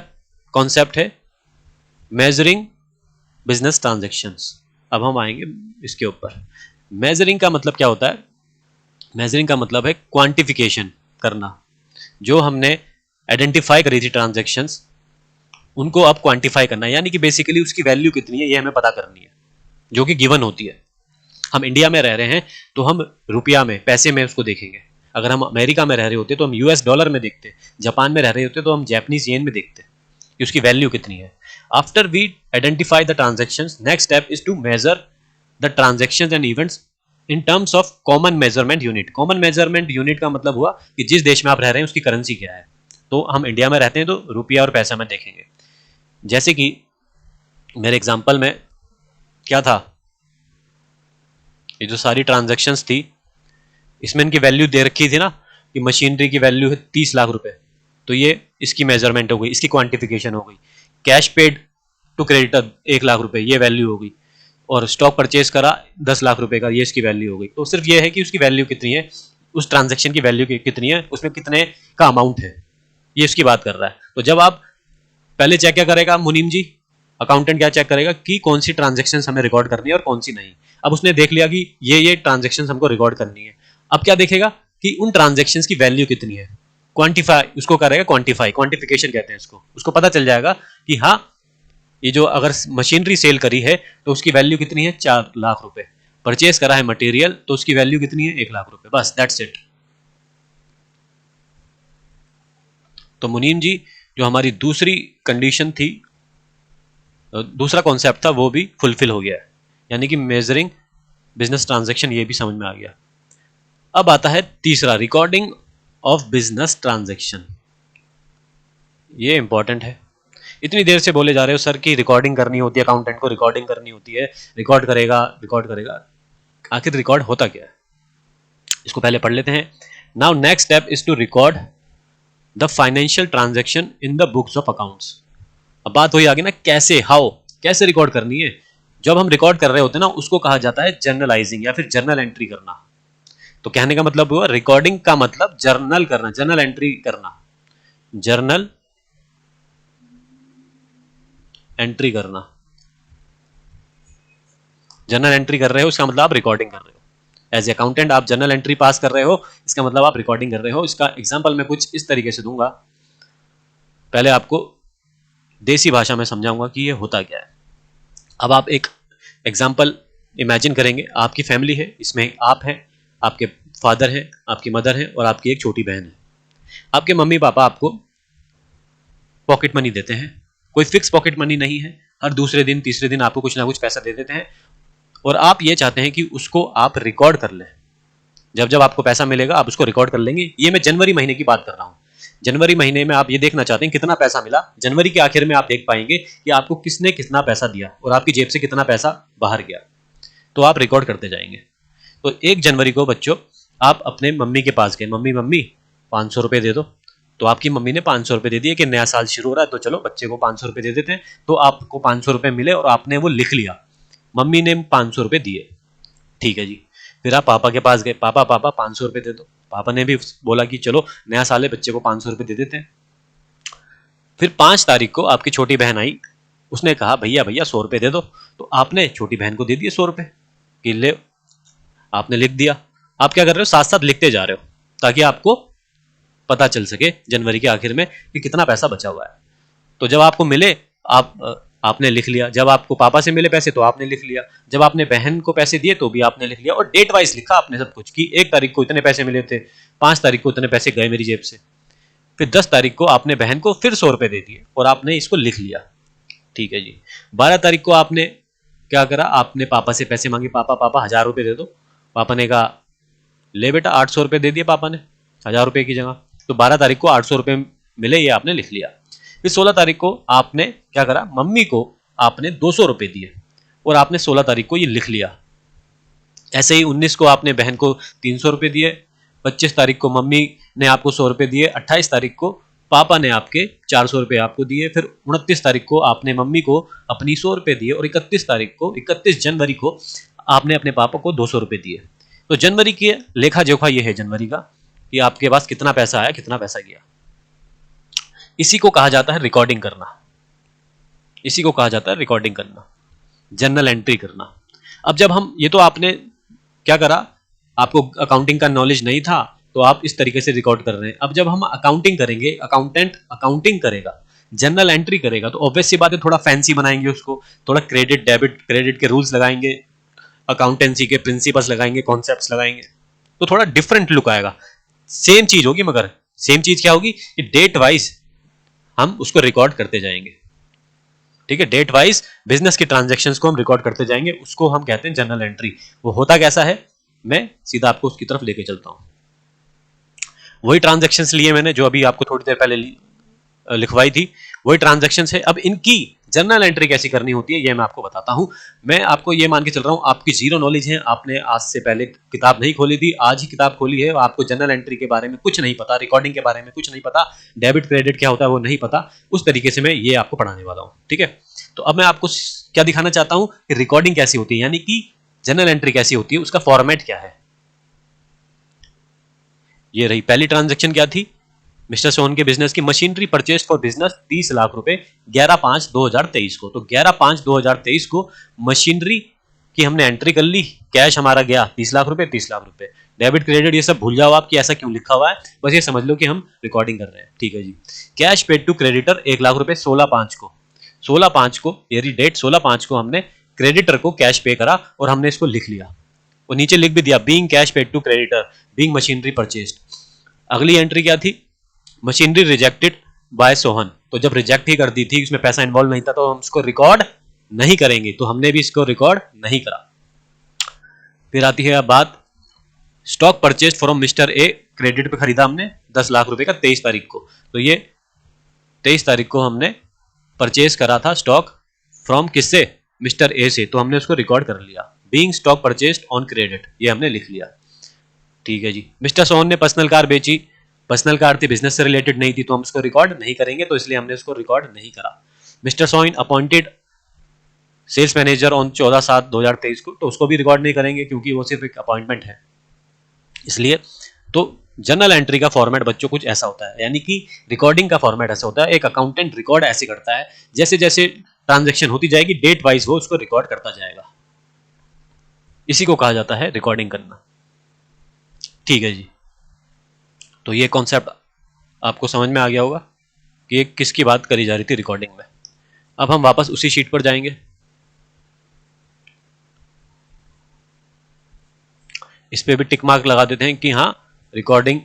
कॉन्सेप्ट है मेजरिंग बिजनेस ट्रांजेक्शंस। अब हम आएंगे इसके ऊपर। मेजरिंग का मतलब क्या होता है? मेजरिंग का मतलब है क्वांटिफिकेशन करना। जो हमने आइडेंटिफाई करी थी ट्रांजेक्शंस, उनको अब क्वांटिफाई करना है, यानी कि बेसिकली उसकी वैल्यू कितनी है ये हमें पता करनी है, जो कि गिवन होती है। हम इंडिया में रह रहे हैं तो हम रुपया में, पैसे में उसको देखेंगे। अगर हम अमेरिका में रह रहे होते तो हम यूएस डॉलर में देखते, जापान में रह रहे होते तो हम जापानीज येन में देखते कि उसकी वैल्यू कितनी है। After we identify the transactions, next step is to measure the transactions and events in terms of common measurement unit. Common measurement unit का मतलब हुआ कि जिस देश में आप रह रहे हैं उसकी करेंसी क्या है। तो हम इंडिया में रहते हैं तो रुपया और पैसा में देखेंगे। जैसे कि मेरे एग्जांपल में क्या था, ये जो सारी ट्रांजैक्शंस थी इसमें इनकी वैल्यू दे रखी थी ना, कि मशीनरी की वैल्यू है 30 लाख रुपए, तो ये इसकी मेजरमेंट हो गई, इसकी क्वांटिफिकेशन हो गई। Cash paid to creditor 1 lakh रुपए, ये वैल्यू हो गई। और स्टॉक परचेज करा 10 लाख रुपए का, ये इसकी वैल्यू हो गई। तो सिर्फ ये है कि उसकी वैल्यू कितनी है, उस ट्रांजेक्शन की वैल्यू कितनी है, उसमें कितने का अमाउंट है, ये इसकी बात कर रहा है। तो जब आप पहले चेक क्या करेगा मुनीम जी, अकाउंटेंट क्या चेक करेगा कि कौन सी ट्रांजेक्शन हमें रिकॉर्ड करनी है और कौन सी नहीं। अब उसने देख लिया कि ये ट्रांजेक्शन हमको रिकॉर्ड करनी है। अब क्या देखेगा कि उन ट्रांजेक्शन्स की वैल्यू कितनी है, क्वांटिफाई उसको करेगा, क्वांटिफाई, क्वांटिफिकेशन कहते हैं इसको। उसको पता चल जाएगा कि हाँ, ये जो अगर मशीनरी सेल करी है तो उसकी वैल्यू कितनी है, 4 लाख रुपए। परचेज करा है मटेरियल तो उसकी वैल्यू कितनी है, 1 लाख रुपए। बस दैट्स इट। तो मुनीम जी, जो हमारी दूसरी कंडीशन थी, दूसरा कॉन्सेप्ट था, वो भी फुलफिल हो गया है, यानी कि मेजरिंग बिजनेस ट्रांजैक्शन, ये भी समझ में आ गया। अब आता है तीसरा, रिकॉर्डिंग ऑफ बिजनेस ट्रांजैक्शन। ये इंपॉर्टेंट है। इतनी देर से बोले जा रहे हो सर की रिकॉर्डिंग करनी होती है, अकाउंटेंट को रिकॉर्डिंग करनी होती है, रिकॉर्ड करेगा रिकॉर्ड करेगा। आखिर रिकॉर्ड होता क्या है, इसको पहले पढ़ लेते हैं। Now next step is to record the financial transaction in the books of accounts. अब बात वही आगे ना, कैसे, हाउ, कैसे रिकॉर्ड करनी है। जब हम रिकॉर्ड कर रहे होते हैं ना, उसको कहा जाता है जर्नलाइजिंग या फिर जर्नल एंट्री करना। तो कहने का मतलब हुआ, रिकॉर्डिंग का मतलब जर्नल करना, जर्नल एंट्री करना, जर्नल एंट्री करना। जर्नल एंट्री कर रहे हो इसका मतलब आप रिकॉर्डिंग कर रहे हो। एज ए अकाउंटेंट आप जर्नल एंट्री पास कर रहे हो, इसका मतलब आप रिकॉर्डिंग कर रहे हो। इसका एग्जाम्पल मैं कुछ इस तरीके से दूंगा। पहले आपको देसी भाषा में समझाऊंगा कि ये होता क्या है। अब आप एक एग्जाम्पल इमेजिन करेंगे, आपकी फैमिली है, इसमें आप हैं, आपके फादर हैं, आपकी मदर है और आपकी एक छोटी बहन है। आपके मम्मी पापा आपको पॉकेट मनी देते हैं, कोई फिक्स पॉकेट मनी नहीं है, हर दूसरे दिन तीसरे दिन आपको कुछ ना कुछ पैसा दे देते हैं, और आप ये चाहते हैं कि उसको आप रिकॉर्ड कर लें। जब जब आपको पैसा मिलेगा आप उसको रिकॉर्ड कर लेंगे। ये मैं जनवरी महीने की बात कर रहा हूँ। जनवरी महीने में आप ये देखना चाहते हैं कितना पैसा मिला। जनवरी के आखिर में आप देख पाएंगे कि आपको किसने कितना पैसा दिया और आपकी जेब से कितना पैसा बाहर गया, तो आप रिकॉर्ड करते जाएंगे। तो 1 जनवरी को बच्चों आप अपने मम्मी के पास गए, मम्मी मम्मी 500 रुपये दे दो। तो आपकी मम्मी ने 500 रुपये दे दिए कि नया साल शुरू हो रहा है तो चलो बच्चे को 500 रुपये दे देते हैं। तो आपको 500 रुपये मिले और आपने वो लिख लिया, मम्मी ने 500 रुपये दिए। ठीक है जी। फिर आप पापा के पास गए, पापा पापा 500 रुपये दे दो। पापा ने भी बोला कि चलो नया साल है, बच्चे को 500 रुपये दे देते हैं। फिर 5 तारीख को आपकी छोटी बहन आई, उसने कहा भैया भैया 100 रुपये दे दो। तो आपने छोटी बहन को दे दिए 100 रुपये कि ले, आपने लिख दिया। आप क्या कर रहे हो, साथ साथ लिखते जा रहे हो ताकि आपको पता चल सके जनवरी के आखिर में कि कितना पैसा बचा हुआ है। तो जब आपको मिले आपने लिख लिया, जब आपको पापा से मिले पैसे तो आपने लिख लिया, जब आपने बहन को पैसे दिए तो भी आपने लिख लिया, और डेट वाइज लिखा आपने सब कुछ कि 1 तारीख को इतने पैसे मिले थे, 5 तारीख को इतने पैसे गए मेरी जेब से। फिर 10 तारीख को आपने बहन को फिर 100 रुपये दे दिए और आपने इसको लिख लिया। ठीक है जी। 12 तारीख को आपने क्या करा, आपने पापा से पैसे मांगे, पापा पापा 1000 रुपये दे दो। पापा ने कहा ले बेटा 800 रुपये दे दिए पापा ने 1000 रुपये की जगह। तो 12 तारीख को 800 रुपये मिले, ये आपने लिख लिया। फिर 16 तारीख को आपने क्या करा, मम्मी को आपने 200 रुपये दिए और आपने 16 तारीख को ये लिख लिया। ऐसे ही 19 को आपने बहन को 300 रुपये दिए, 25 तारीख को मम्मी ने आपको 100 रुपये दिए, 28 तारीख को पापा ने आपके 400 रुपये आपको दिए, फिर 29 तारीख को आपने मम्मी को अपनी 100 रुपये दिए, और 31 जनवरी को आपने अपने पापा को 200 रुपये दिए। तो जनवरी की लेखा जोखा ये है जनवरी का, कि आपके पास कितना पैसा आया, कितना पैसा गया। इसी को कहा जाता है रिकॉर्डिंग करना, इसी को कहा जाता है रिकॉर्डिंग करना, जर्नल एंट्री करना। अब जब हम, ये तो आपने क्या करा, आपको अकाउंटिंग का नॉलेज नहीं था तो आप इस तरीके से रिकॉर्ड कर रहे हैं। अब जब हम अकाउंटिंग करेंगे, अकाउंटेंट अकाउंटिंग करेगा, जर्नल एंट्री करेगा, तो ऑब्वियस सी बात है थोड़ा फैंसी बनाएंगे उसको, थोड़ा क्रेडिट डेबिट क्रेडिट के रूल्स लगाएंगे, अकाउंटेंसी के प्रिंसिपल्स लगाएंगे, कॉन्सेप्ट्स लगाएंगे, तो थोड़ा डिफरेंट लुक आएगा। सेम चीज होगी, मगर सेम चीज क्या होगी कि डेट वाइज हम उसको रिकॉर्ड करते जाएंगे। ठीक है, डेट वाइज बिजनेस के ट्रांजैक्शंस को हम रिकॉर्ड करते जाएंगे, उसको हम कहते हैं जर्नल एंट्री। वो होता कैसा है, मैं सीधा आपको उसकी तरफ लेके चलता हूं। वही ट्रांजैक्शंस लिए मैंने जो अभी आपको थोड़ी देर पहले लिखवाई थी, वही ट्रांजैक्शंस है। अब इनकी जर्नल एंट्री कैसी करनी होती है ये मैं आपको बताता हूं। मैं आपको ये मान के चल रहा हूं आपकी जीरो नॉलेज है, आपने आज से पहले किताब नहीं खोली थी, आज ही किताब खोली है, आपको जर्नल एंट्री के बारे में कुछ नहीं पता, रिकॉर्डिंग के बारे में कुछ नहीं पता, डेबिट क्रेडिट क्या होता है वो नहीं पता, उस तरीके से मैं ये आपको पढ़ाने वाला हूं। ठीक है, तो अब मैं आपको क्या दिखाना चाहता हूं कि रिकॉर्डिंग कैसी होती है, यानी कि जर्नल एंट्री कैसी होती है, उसका फॉर्मेट क्या है। ये रही पहली ट्रांजैक्शन, क्या थी, मिस्टर सोहन के बिजनेस की machinery purchase for business 30 lakh रुपए 11/5/2023 को। तो 11/5/2023 को मशीनरी की हमने एंट्री कर ली, कैश हमारा गया 30 लाख रुपए, 30 लाख रुपए। डेबिट क्रेडिट ये सब भूल जाओ आप कि ऐसा क्यों लिखा हुआ है, बस ये समझ लो कि हम रिकॉर्डिंग कर रहे हैं। ठीक है जी। Cash paid to creditor 1 lakh रुपए 16/5 को, 16/5 को, ये डेट 16/5 को हमने क्रेडिटर को कैश पे करा और हमने इसको लिख लिया, और नीचे लिख भी दिया being cash paid to creditor being machinery purchased. अगली एंट्री क्या थी, मशीनरी रिजेक्टेड बाय सोहन। तो जब रिजेक्ट ही कर दी थी, इसमें पैसा इन्वॉल्व नहीं था, तो हम इसको रिकॉर्ड नहीं करेंगे, तो हमने भी इसको रिकॉर्ड नहीं करा। फिर आती है अब बात, stock purchase from mister A, credit पे खरीदा हमने 10 लाख रुपए का 23 तारीख को। तो ये 23 तारीख को हमने परचेज करा था स्टॉक फ्रॉम किससे, मिस्टर ए से, तो हमने उसको रिकॉर्ड कर लिया। Being stock purchased on credit, ये हमने लिख लिया। ठीक है जी। मिस्टर सोहन ने पर्सनल कार बेची, पर्सनल कार थी, बिजनेस से रिलेटेड नहीं थी, तो हम इसको रिकॉर्ड नहीं करेंगे, तो इसलिए हमने इसको रिकॉर्ड नहीं करा। Mister Sohan appointed sales manager on 14/7/2023 को, तो उसको भी रिकॉर्ड नहीं करेंगे क्योंकि वो सिर्फ एक अपॉइंटमेंट है, इसलिए। तो जर्नल एंट्री का फॉर्मेट बच्चों कुछ ऐसा होता है, यानी कि रिकॉर्डिंग का फॉर्मेट ऐसा होता है, एक अकाउंटेंट रिकॉर्ड ऐसे करता है, जैसे जैसे ट्रांजैक्शन होती जाएगी डेट वाइज वो उसको रिकॉर्ड करता जाएगा, इसी को कहा जाता है रिकॉर्डिंग करना। ठीक है जी। तो ये कॉन्सेप्ट आपको समझ में आ गया होगा कि ये किसकी बात करी जा रही थी रिकॉर्डिंग में। अब हम वापस उसी शीट पर जाएंगे, इस पे भी टिक मार्क लगा देते हैं कि हाँ रिकॉर्डिंग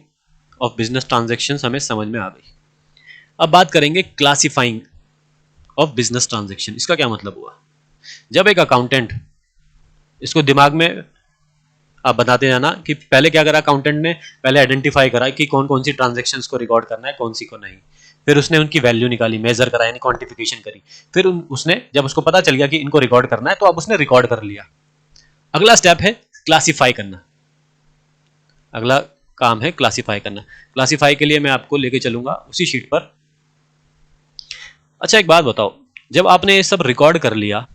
ऑफ बिजनेस ट्रांजैक्शंस हमें समझ में आ गई। अब बात करेंगे क्लासिफाइंग ऑफ बिजनेस ट्रांजैक्शन। इसका क्या मतलब हुआ, जब एक अकाउंटेंट, इसको दिमाग में आप बताते जाना कि पहले क्या करा अकाउंटेंट ने, पहले आइडेंटिफाई करा कि कौन कौन सी ट्रांजैक्शंस को रिकॉर्ड करना है, कौन सी को नहीं। फिर उसने उनकी वैल्यू निकाली, मेजर करा, यानी क्वांटिफिकेशन करी। फिर उसने, जब उसको पता चल गया कि इनको रिकॉर्ड करना है, तो अब उसने रिकॉर्ड कर लिया। अगला स्टेप है क्लासिफाई करना, अगला काम है क्लासिफाई करना। क्लासिफाई के लिए मैं आपको लेके चलूंगा उसी शीट पर। अच्छा एक बात बताओ, जब आपने ये सब रिकॉर्ड कर लिया,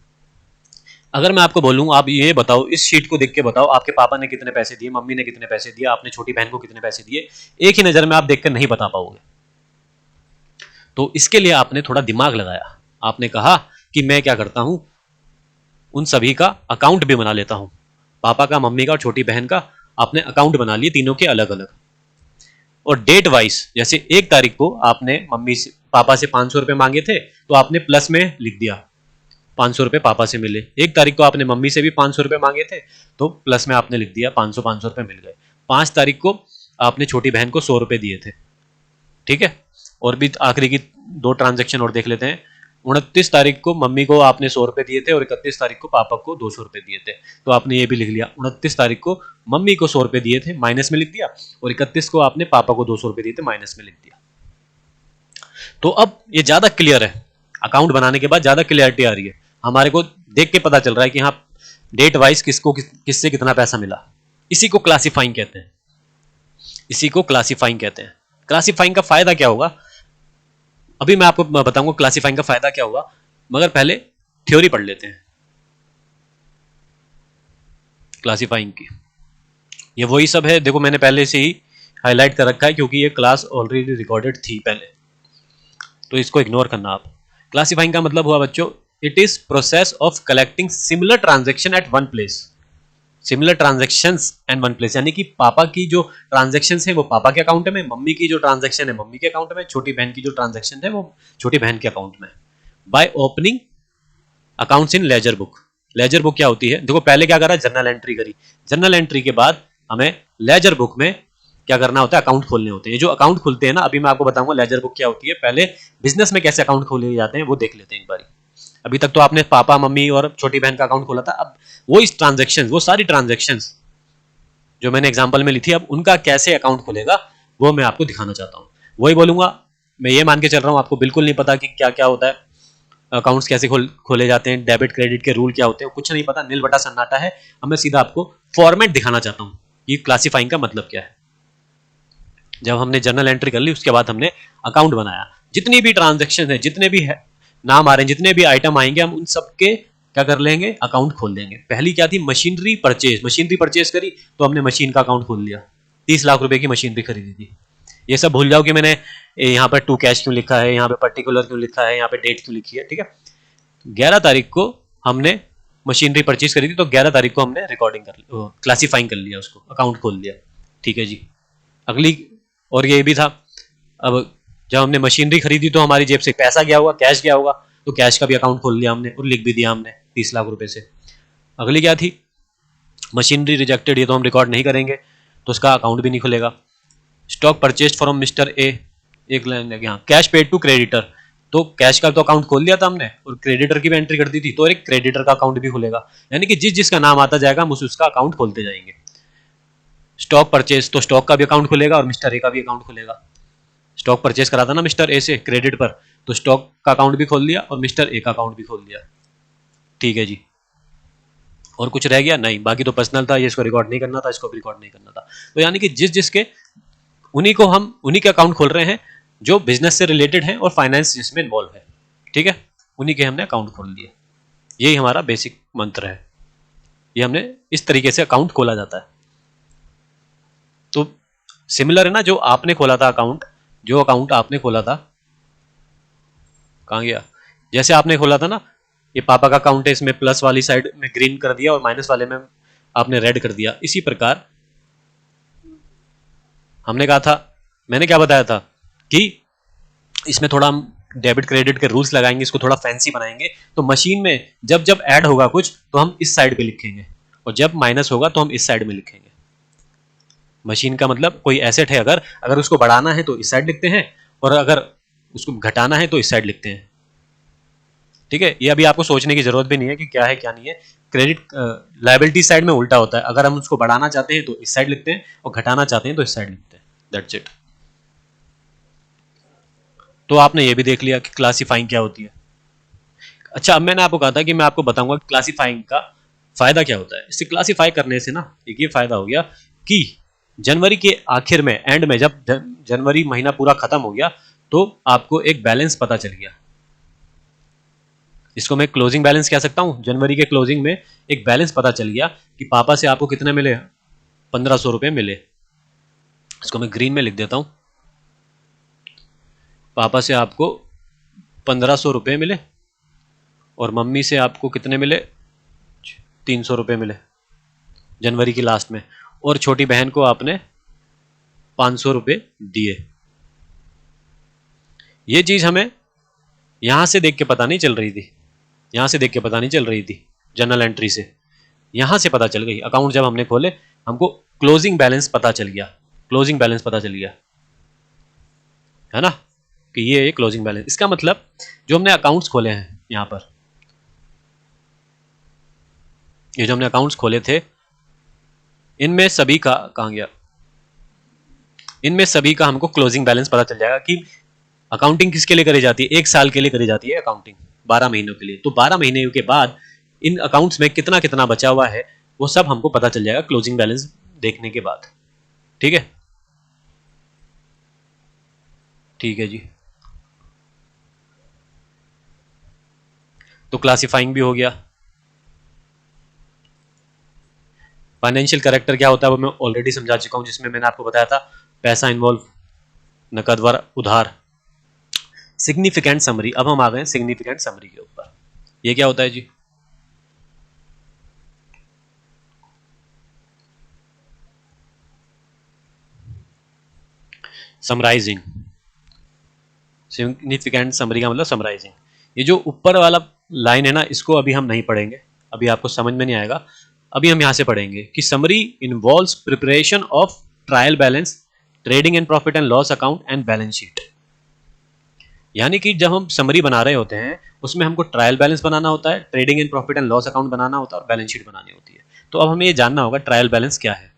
अगर मैं आपको बोलूं आप ये बताओ, इस शीट को देख के बताओ आपके पापा ने कितने पैसे दिए, मम्मी ने कितने पैसे दिए, आपने छोटी बहन को कितने पैसे दिए, एक ही नजर में आप देखकर नहीं बता पाओगे। तो इसके लिए आपने थोड़ा दिमाग लगाया, आपने कहा कि मैं क्या करता हूं, उन सभी का अकाउंट भी बना लेता हूं, पापा का, मम्मी का और छोटी बहन का आपने अकाउंट बना लिए, तीनों के अलग अलग। और डेट वाइज, जैसे 1 तारीख को आपने मम्मी से, पापा से 500 रुपए मांगे थे, तो आपने प्लस में लिख दिया 500 रुपए पापा से मिले। 1 तारीख को आपने मम्मी से भी 500 रुपए मांगे थे, तो प्लस में आपने लिख दिया 500 रुपए मिल गए। 5 तारीख को आपने छोटी बहन को 100 रुपए दिए थे। ठीक है, और भी आखिरी की 2 ट्रांजैक्शन और देख लेते हैं। 29 तारीख को मम्मी को आपने 100 रुपए दिए थे और 31 तारीख को पापा को 200 रुपए दिए थे, तो आपने ये भी लिख लिया। 29 तारीख को मम्मी को 100 रुपए दिए थे, माइनस में लिख दिया, और 31 को आपने पापा को 200 रुपए दिए थे, माइनस में लिख दिया। तो अब ये ज्यादा क्लियर है, अकाउंट बनाने के बाद ज्यादा क्लियरिटी आ रही है, हमारे को देख के पता चल रहा है कि हाँ डेट वाइज किसको किससे कितना पैसा मिला। इसी को क्लासिफाइंग कहते हैं, इसी को क्लासिफाइंग कहते हैं। क्लासिफाइंग का फायदा क्या होगा, अभी मैं आपको बताऊंगा क्लासिफाइंग का फायदा क्या हुआ, मगर पहले थ्योरी पढ़ लेते हैं क्लासिफाइंग की। ये वही सब है, देखो मैंने पहले से ही हाईलाइट कर रखा है क्योंकि ये क्लास ऑलरेडी रिकॉर्डेड थी पहले, तो इसको इग्नोर करना आप। क्लासिफाइंग का मतलब हुआ बच्चों, it is process of collecting similar transaction at one place, similar transactions and one place, यानी कि पापा की जो ट्रांजेक्शंस है वो पापा के अकाउंट में, मम्मी की जो ट्रांजेक्शन है मम्मी के अकाउंट में, छोटी बहन की जो ट्रांजेक्शन है वो छोटी बहन के अकाउंट में, by opening accounts in laser book. Laser book क्या होती है, देखो पहले क्या करा, जर्नल एंट्री करी, जर्नल एंट्री के बाद हमें लेजर बुक में क्या करना होता है, अकाउंट खोलने होते हैं। जो अकाउंट खुलते हैं ना, अभी मैं आपको बताऊंगा लेजर बुक क्या होती है, पहले बिजनेस में कैसे अकाउंट खोले जाते हैं वो देख लेते हैं एक बार। अभी तक तो आपने पापा मम्मी और छोटी बहन का अकाउंट खोला था, अब वो इस ट्रांजेक्शन, वो सारी ट्रांजेक्शन जो मैंने एग्जाम्पल में ली थी, अब उनका कैसे अकाउंट खुलेगा वो मैं आपको दिखाना चाहता हूँ। वही बोलूंगा, मैं ये मान के चल रहा हूँ आपको बिल्कुल नहीं पता कि क्या क्या होता है, अकाउंट्स कैसे खोले जाते हैं, डेबिट क्रेडिट के रूल क्या होते हैं, कुछ नहीं पता, नील बटा सन्नाटा है। अब मैं सीधा आपको फॉर्मेट दिखाना चाहता हूँ कि क्लासिफाइंग का मतलब क्या है। जब हमने जर्नल एंट्री कर ली उसके बाद हमने अकाउंट बनाया, जितनी भी ट्रांजेक्शन है, जितने भी है नाम आ रहे हैं, जितने भी आइटम आएंगे, हम उन सबके क्या कर लेंगे, अकाउंट खोल देंगे। पहली क्या थी, मशीनरी परचेज, मशीनरी परचेज करी तो हमने मशीन का अकाउंट खोल लिया, 30 लाख रुपए की मशीनरी खरीदी थी। ये सब भूल जाओ कि मैंने यहाँ पर टू कैश क्यों लिखा है, यहाँ पे पर्टिकुलर क्यों लिखा है, यहाँ पे डेट क्यों लिखी है, ठीक है। 11 तारीख को हमने मशीनरी परचेज करी थी, तो 11 तारीख को हमने रिकॉर्डिंग कर क्लासीफाइंग कर लिया, उसको अकाउंट खोल लिया, ठीक है जी। अगली, और ये भी था, अब जब हमने मशीनरी खरीदी तो हमारी जेब से पैसा गया होगा, कैश गया होगा, तो कैश का भी अकाउंट खोल लिया हमने और लिख भी दिया हमने 30 लाख रुपए से। अगली क्या थी, मशीनरी रिजेक्टेड, ये तो हम रिकॉर्ड नहीं करेंगे तो उसका अकाउंट भी नहीं खुलेगा। Stock purchase from mister A, एक लाइन लगे, हाँ, कैश पेड टू क्रेडिटर, तो कैश का तो अकाउंट खोल लिया था हमने और क्रेडिटर की भी एंट्री कर दी थी, तो एक क्रेडिटर का अकाउंट भी खुलेगा, यानी कि जिस जिसका नाम आता जाएगा हम उसका अकाउंट खोलते जाएंगे। स्टॉक परचेज, तो स्टॉक का भी अकाउंट खुलेगा और मिस्टर ए का भी अकाउंट खुलेगा। स्टॉक परचेज करा था ना मिस्टर ए से क्रेडिट पर, तो स्टॉक का अकाउंट भी खोल दिया और मिस्टर ए का अकाउंट भी खोल दिया, ठीक है जी। और कुछ रह गया नहीं, बाकी तो पर्सनल था, ये इसको रिकॉर्ड नहीं करना था, इसको भी रिकॉर्ड नहीं करना था। तो यानी कि जिस जिसके, उन्हीं को हम उन्हीं के अकाउंट खोल रहे हैं जो बिजनेस से रिलेटेड है और फाइनेंस जिसमें इन्वॉल्व है, ठीक है, उन्हीं के हमने अकाउंट खोल दिए। यही हमारा बेसिक मंत्र है, ये हमने इस तरीके से अकाउंट खोला जाता है। तो सिमिलर है ना, जो आपने खोला था अकाउंट, जो अकाउंट आपने खोला था, कहाँ गया, जैसे आपने खोला था ना, ये पापा का अकाउंट है, इसमें प्लस वाली साइड में ग्रीन कर दिया और माइनस वाले में आपने रेड कर दिया। इसी प्रकार हमने कहा था, मैंने क्या बताया था कि इसमें थोड़ा हम डेबिट क्रेडिट के रूल्स लगाएंगे, इसको थोड़ा फैंसी बनाएंगे, तो मशीन में जब जब ऐड होगा कुछ तो हम इस साइड पे लिखेंगे और जब माइनस होगा तो हम इस साइड में लिखेंगे। मशीन का मतलब कोई एसेट है, अगर अगर उसको बढ़ाना है तो इस साइड लिखते हैं और अगर उसको घटाना है तो इस साइड लिखते हैं, ठीक है। ये अभी आपको सोचने की जरूरत भी नहीं है कि क्या है क्या नहीं है। क्रेडिट लायबिलिटी साइड में उल्टा होता है, अगर हम उसको बढ़ाना चाहते हैं तो इस साइड लिखते हैं और घटाना चाहते हैं तो इस साइड लिखते हैं, दैट्स इट। तो आपने ये भी देख लिया कि क्लासिफाइंग क्या होती है। अच्छा, अब मैंने आपको कहा था कि मैं आपको बताऊंगा क्लासिफाइंग का फायदा क्या होता है। इससे क्लासिफाई करने से ना एक ये फायदा हो गया कि जनवरी के आखिर में, एंड में, जब जनवरी महीना पूरा खत्म हो गया तो आपको एक बैलेंस पता चल गया। इसको मैं क्लोजिंग बैलेंस कह सकता हूं। जनवरी के क्लोजिंग में एक बैलेंस पता चल गया कि पापा से आपको कितने मिले, 1500 रुपए मिले। इसको मैं ग्रीन में लिख देता हूं, पापा से आपको 1500 रुपए मिले और मम्मी से आपको कितने मिले, 300 रुपए मिले जनवरी की लास्ट में, और छोटी बहन को आपने 500 रुपए दिए। ये चीज हमें यहां से देख के पता नहीं चल रही थी, यहां से देख के पता नहीं चल रही थी, जर्नल एंट्री से, यहां से पता चल गई। अकाउंट जब हमने खोले हमको क्लोजिंग बैलेंस पता चल गया, क्लोजिंग बैलेंस पता चल गया, है ना, कि ये क्लोजिंग बैलेंस। इसका मतलब जो हमने अकाउंट्स खोले हैं यहां पर, ये जो हमने अकाउंट्स खोले थे, इनमें सभी का, कहां गया, इनमें सभी का हमको क्लोजिंग बैलेंस पता चल जाएगा कि अकाउंटिंग किसके लिए करी जाती है, एक साल के लिए करी जाती है अकाउंटिंग, 12 महीनों के लिए। तो 12 महीने के बाद इन अकाउंट्स में कितना कितना बचा हुआ है वो सब हमको पता चल जाएगा क्लोजिंग बैलेंस देखने के बाद, ठीक है, ठीक है जी। तो क्लासिफाइंग भी हो गया। फाइनेंशियल कैरेक्टर क्या होता है वो मैं ऑलरेडी समझा चुका हूं, जिसमें मैंने आपको बताया था पैसा इन्वॉल्व, नकदवर, उधार। सिग्निफिकेंट समरी, अब हम आ गए सिग्निफिकेंट समरी के ऊपर। ये क्या होता है जी? समराइजिंग। सिग्निफिकेंट समरी का मतलब समराइजिंग। ये जो ऊपर वाला लाइन है ना, इसको अभी हम नहीं पढ़ेंगे, अभी आपको समझ में नहीं आएगा। अभी हम यहां से पढ़ेंगे कि summary involves preparation of trial balance, trading and profit and loss account and balance sheet. यानी कि जब हम समरी बना रहे होते हैं उसमें हमको ट्रायल बैलेंस बनाना होता है, trading and profit and loss account बनाना होता है और बैलेंस शीट बनानी होती है। तो अब हमें ये जानना होगा ट्रायल बैलेंस क्या है।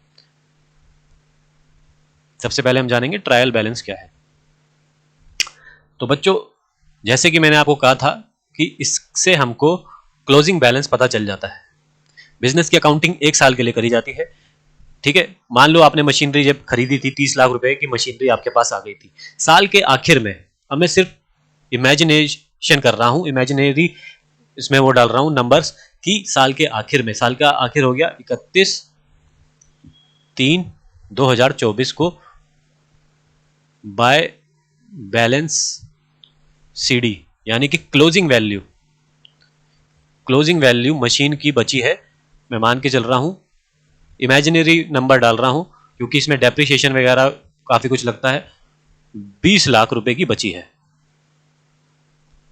सबसे पहले हम जानेंगे ट्रायल बैलेंस क्या है। तो बच्चों, जैसे कि मैंने आपको कहा था कि इससे हमको क्लोजिंग बैलेंस पता चल जाता है। बिजनेस की अकाउंटिंग 1 साल के लिए करी जाती है, ठीक है। मान लो आपने मशीनरी जब खरीदी थी, 30 लाख रुपए की मशीनरी आपके पास आ गई थी। साल के आखिर में, अब मैं सिर्फ इमेजिनेशन कर रहा हूं, इमेजिनरी इसमें वो डाल रहा हूं नंबर्स, कि साल के आखिर में, साल का आखिर हो गया 31/3/2024 को, बाय बैलेंस सीडी यानी कि क्लोजिंग वैल्यू मशीन की बची है, मैं मान के चल रहा हूं, इमेजिनरी नंबर डाल रहा हूं क्योंकि इसमें डेप्रिसिएशन वगैरह काफी कुछ लगता है, 20 लाख रुपए की बची है,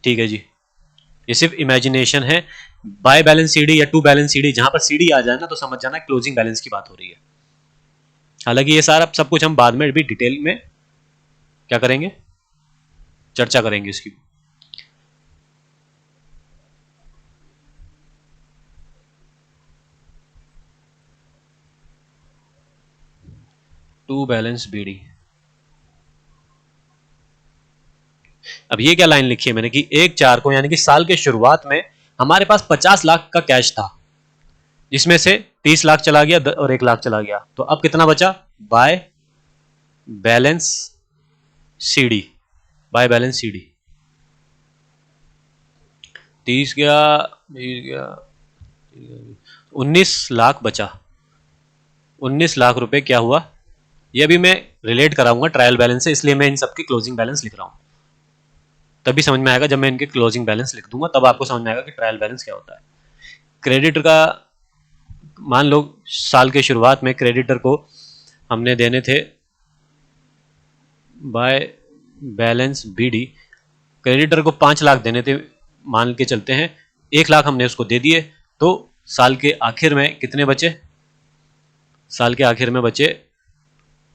ठीक है जी। ये सिर्फ इमेजिनेशन है। बाय बैलेंस सीडी या टू बैलेंस सीडी, जहां पर सीडी आ जाए ना तो समझ जाना क्लोजिंग बैलेंस की बात हो रही है। हालांकि ये सारा सब कुछ हम बाद में भी डिटेल में क्या करेंगे, चर्चा करेंगे इसकी। To balance BD. अब ये क्या लाइन लिखी है मैंने कि 1/4 को, यानी कि साल के शुरुआत में हमारे पास 50 लाख का कैश था, जिसमें से 30 लाख चला गया और 1 लाख चला गया, तो अब कितना बचा? By balance CD, by balance CD 30 गया, 20 गया, 19 लाख बचा। 19 लाख रुपए क्या हुआ, ये भी मैं रिलेट कराऊंगा ट्रायल बैलेंस से, इसलिए मैं इन सबकी क्लोजिंग बैलेंस लिख रहा हूं। तभी समझ में आएगा जब मैं इनके क्लोजिंग बैलेंस लिख दूंगा, तब आपको समझ में आएगा कि ट्रायल बैलेंस क्या होता है। क्रेडिटर का, मान लो साल के शुरुआत में क्रेडिटर को हमने देने थे बाय बैलेंस बीडी, क्रेडिटर को 5 लाख देने थे, मान के चलते हैं 1 लाख हमने उसको दे दिए, तो साल के आखिर में कितने बचे? साल के आखिर में बचे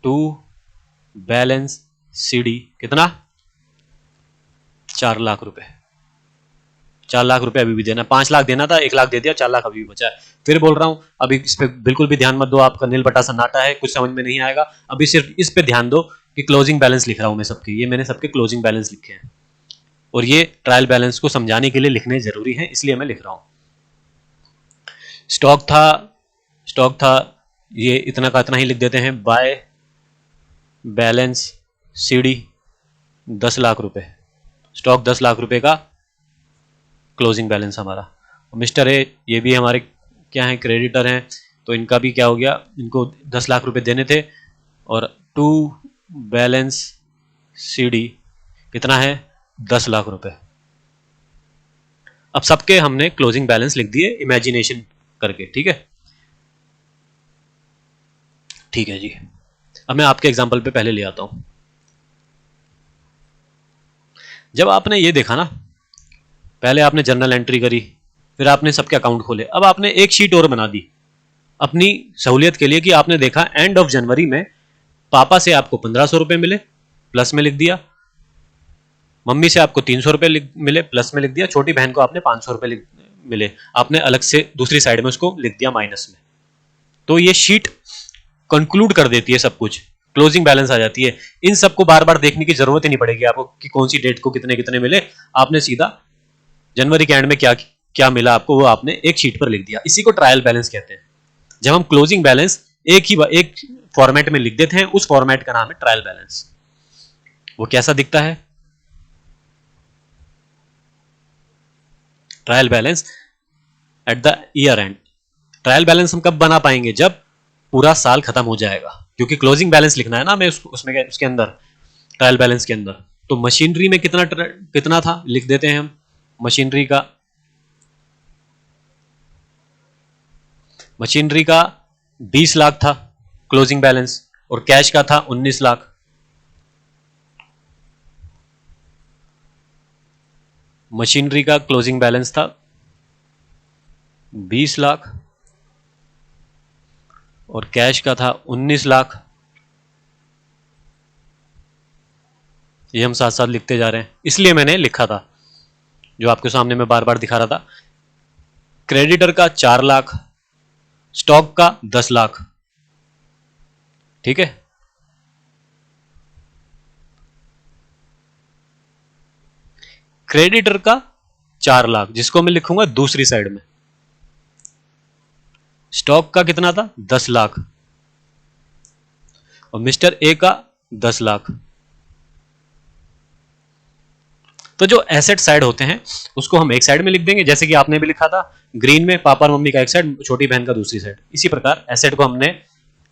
टू बैलेंस सीडी कितना? 4 लाख रुपए। 4 लाख रुपए अभी भी देना, 5 लाख देना था, 1 लाख दे दिया, 4 लाख अभी भी बचा है। फिर बोल रहा हूं, अभी इस पे बिल्कुल भी ध्यान मत दो, आपका नील बटा सन्नाटा है, कुछ समझ में नहीं आएगा। अभी सिर्फ इस पे ध्यान दो कि क्लोजिंग बैलेंस लिख रहा हूं मैं सबके, ये मैंने सबके क्लोजिंग बैलेंस लिखे हैं, और ये ट्रायल बैलेंस को समझाने के लिए लिखने जरूरी है, इसलिए मैं लिख रहा हूं। स्टॉक था ये इतना का इतना ही लिख देते हैं, बाय बैलेंस सीडी 10 लाख रुपए, स्टॉक 10 लाख रुपए का क्लोजिंग बैलेंस हमारा। मिस्टर ए ये भी हमारे क्या है, क्रेडिटर हैं, तो इनका भी क्या हो गया, इनको 10 लाख रुपए देने थे, और टू बैलेंस सीडी कितना है? 10 लाख रुपए। अब सबके हमने क्लोजिंग बैलेंस लिख दिए इमेजिनेशन करके, ठीक है। ठीक है जी, अब मैं आपके एग्जांपल पे पहले ले आता हूं। जब आपने ये देखा ना, पहले आपने जर्नल एंट्री करी, फिर आपने सबके अकाउंट खोले, अब आपने एक शीट और बना दी अपनी सहूलियत के लिए कि आपने देखा एंड ऑफ जनवरी में पापा से आपको 1500 रुपए मिले, प्लस में लिख दिया, मम्मी से आपको 300 रुपए मिले, प्लस में लिख दिया, छोटी बहन को आपने 500 रुपए मिले, आपने अलग से दूसरी साइड में उसको लिख दिया माइनस में। तो ये शीट कंक्लूड कर देती है सब कुछ, क्लोजिंग बैलेंस आ जाती है। इन सबको बार बार देखने की जरूरत ही नहीं पड़ेगी आपको कि कौन सी डेट को कितने कितने मिले, आपने सीधा जनवरी के एंड में क्या क्या मिला आपको, वो आपने एक शीट पर लिख दिया। इसी को ट्रायल बैलेंस कहते हैं। जब हम क्लोजिंग बैलेंस एक फॉर्मेट में लिख देते हैं, उस फॉर्मेट का नाम है ट्रायल बैलेंस। वो कैसा दिखता है? Trial balance at the year and. Trial balance हम कब बना पाएंगे? जब पूरा साल खत्म हो जाएगा, क्योंकि क्लोजिंग बैलेंस लिखना है ना हमें उसके अंदर, ट्रायल बैलेंस के अंदर। तो मशीनरी में कितना था लिख देते हैं हम। मशीनरी का 20 लाख था क्लोजिंग बैलेंस, और कैश का था 19 लाख। मशीनरी का क्लोजिंग बैलेंस था 20 लाख और कैश का था 19 लाख। ये हम साथ साथ लिखते जा रहे हैं, इसलिए मैंने लिखा था जो आपके सामने मैं बार बार दिखा रहा था। क्रेडिटर का 4 लाख, स्टॉक का 10 लाख। ठीक है, क्रेडिटर का 4 लाख जिसको मैं लिखूंगा दूसरी साइड में। स्टॉक का कितना था? 10 लाख, और मिस्टर ए का 10 लाख। तो जो एसेट साइड होते हैं उसको हम एक साइड में लिख देंगे, जैसे कि आपने भी लिखा था ग्रीन में, पापा और मम्मी का एक साइड, छोटी बहन का दूसरी साइड। इसी प्रकार एसेट को हमने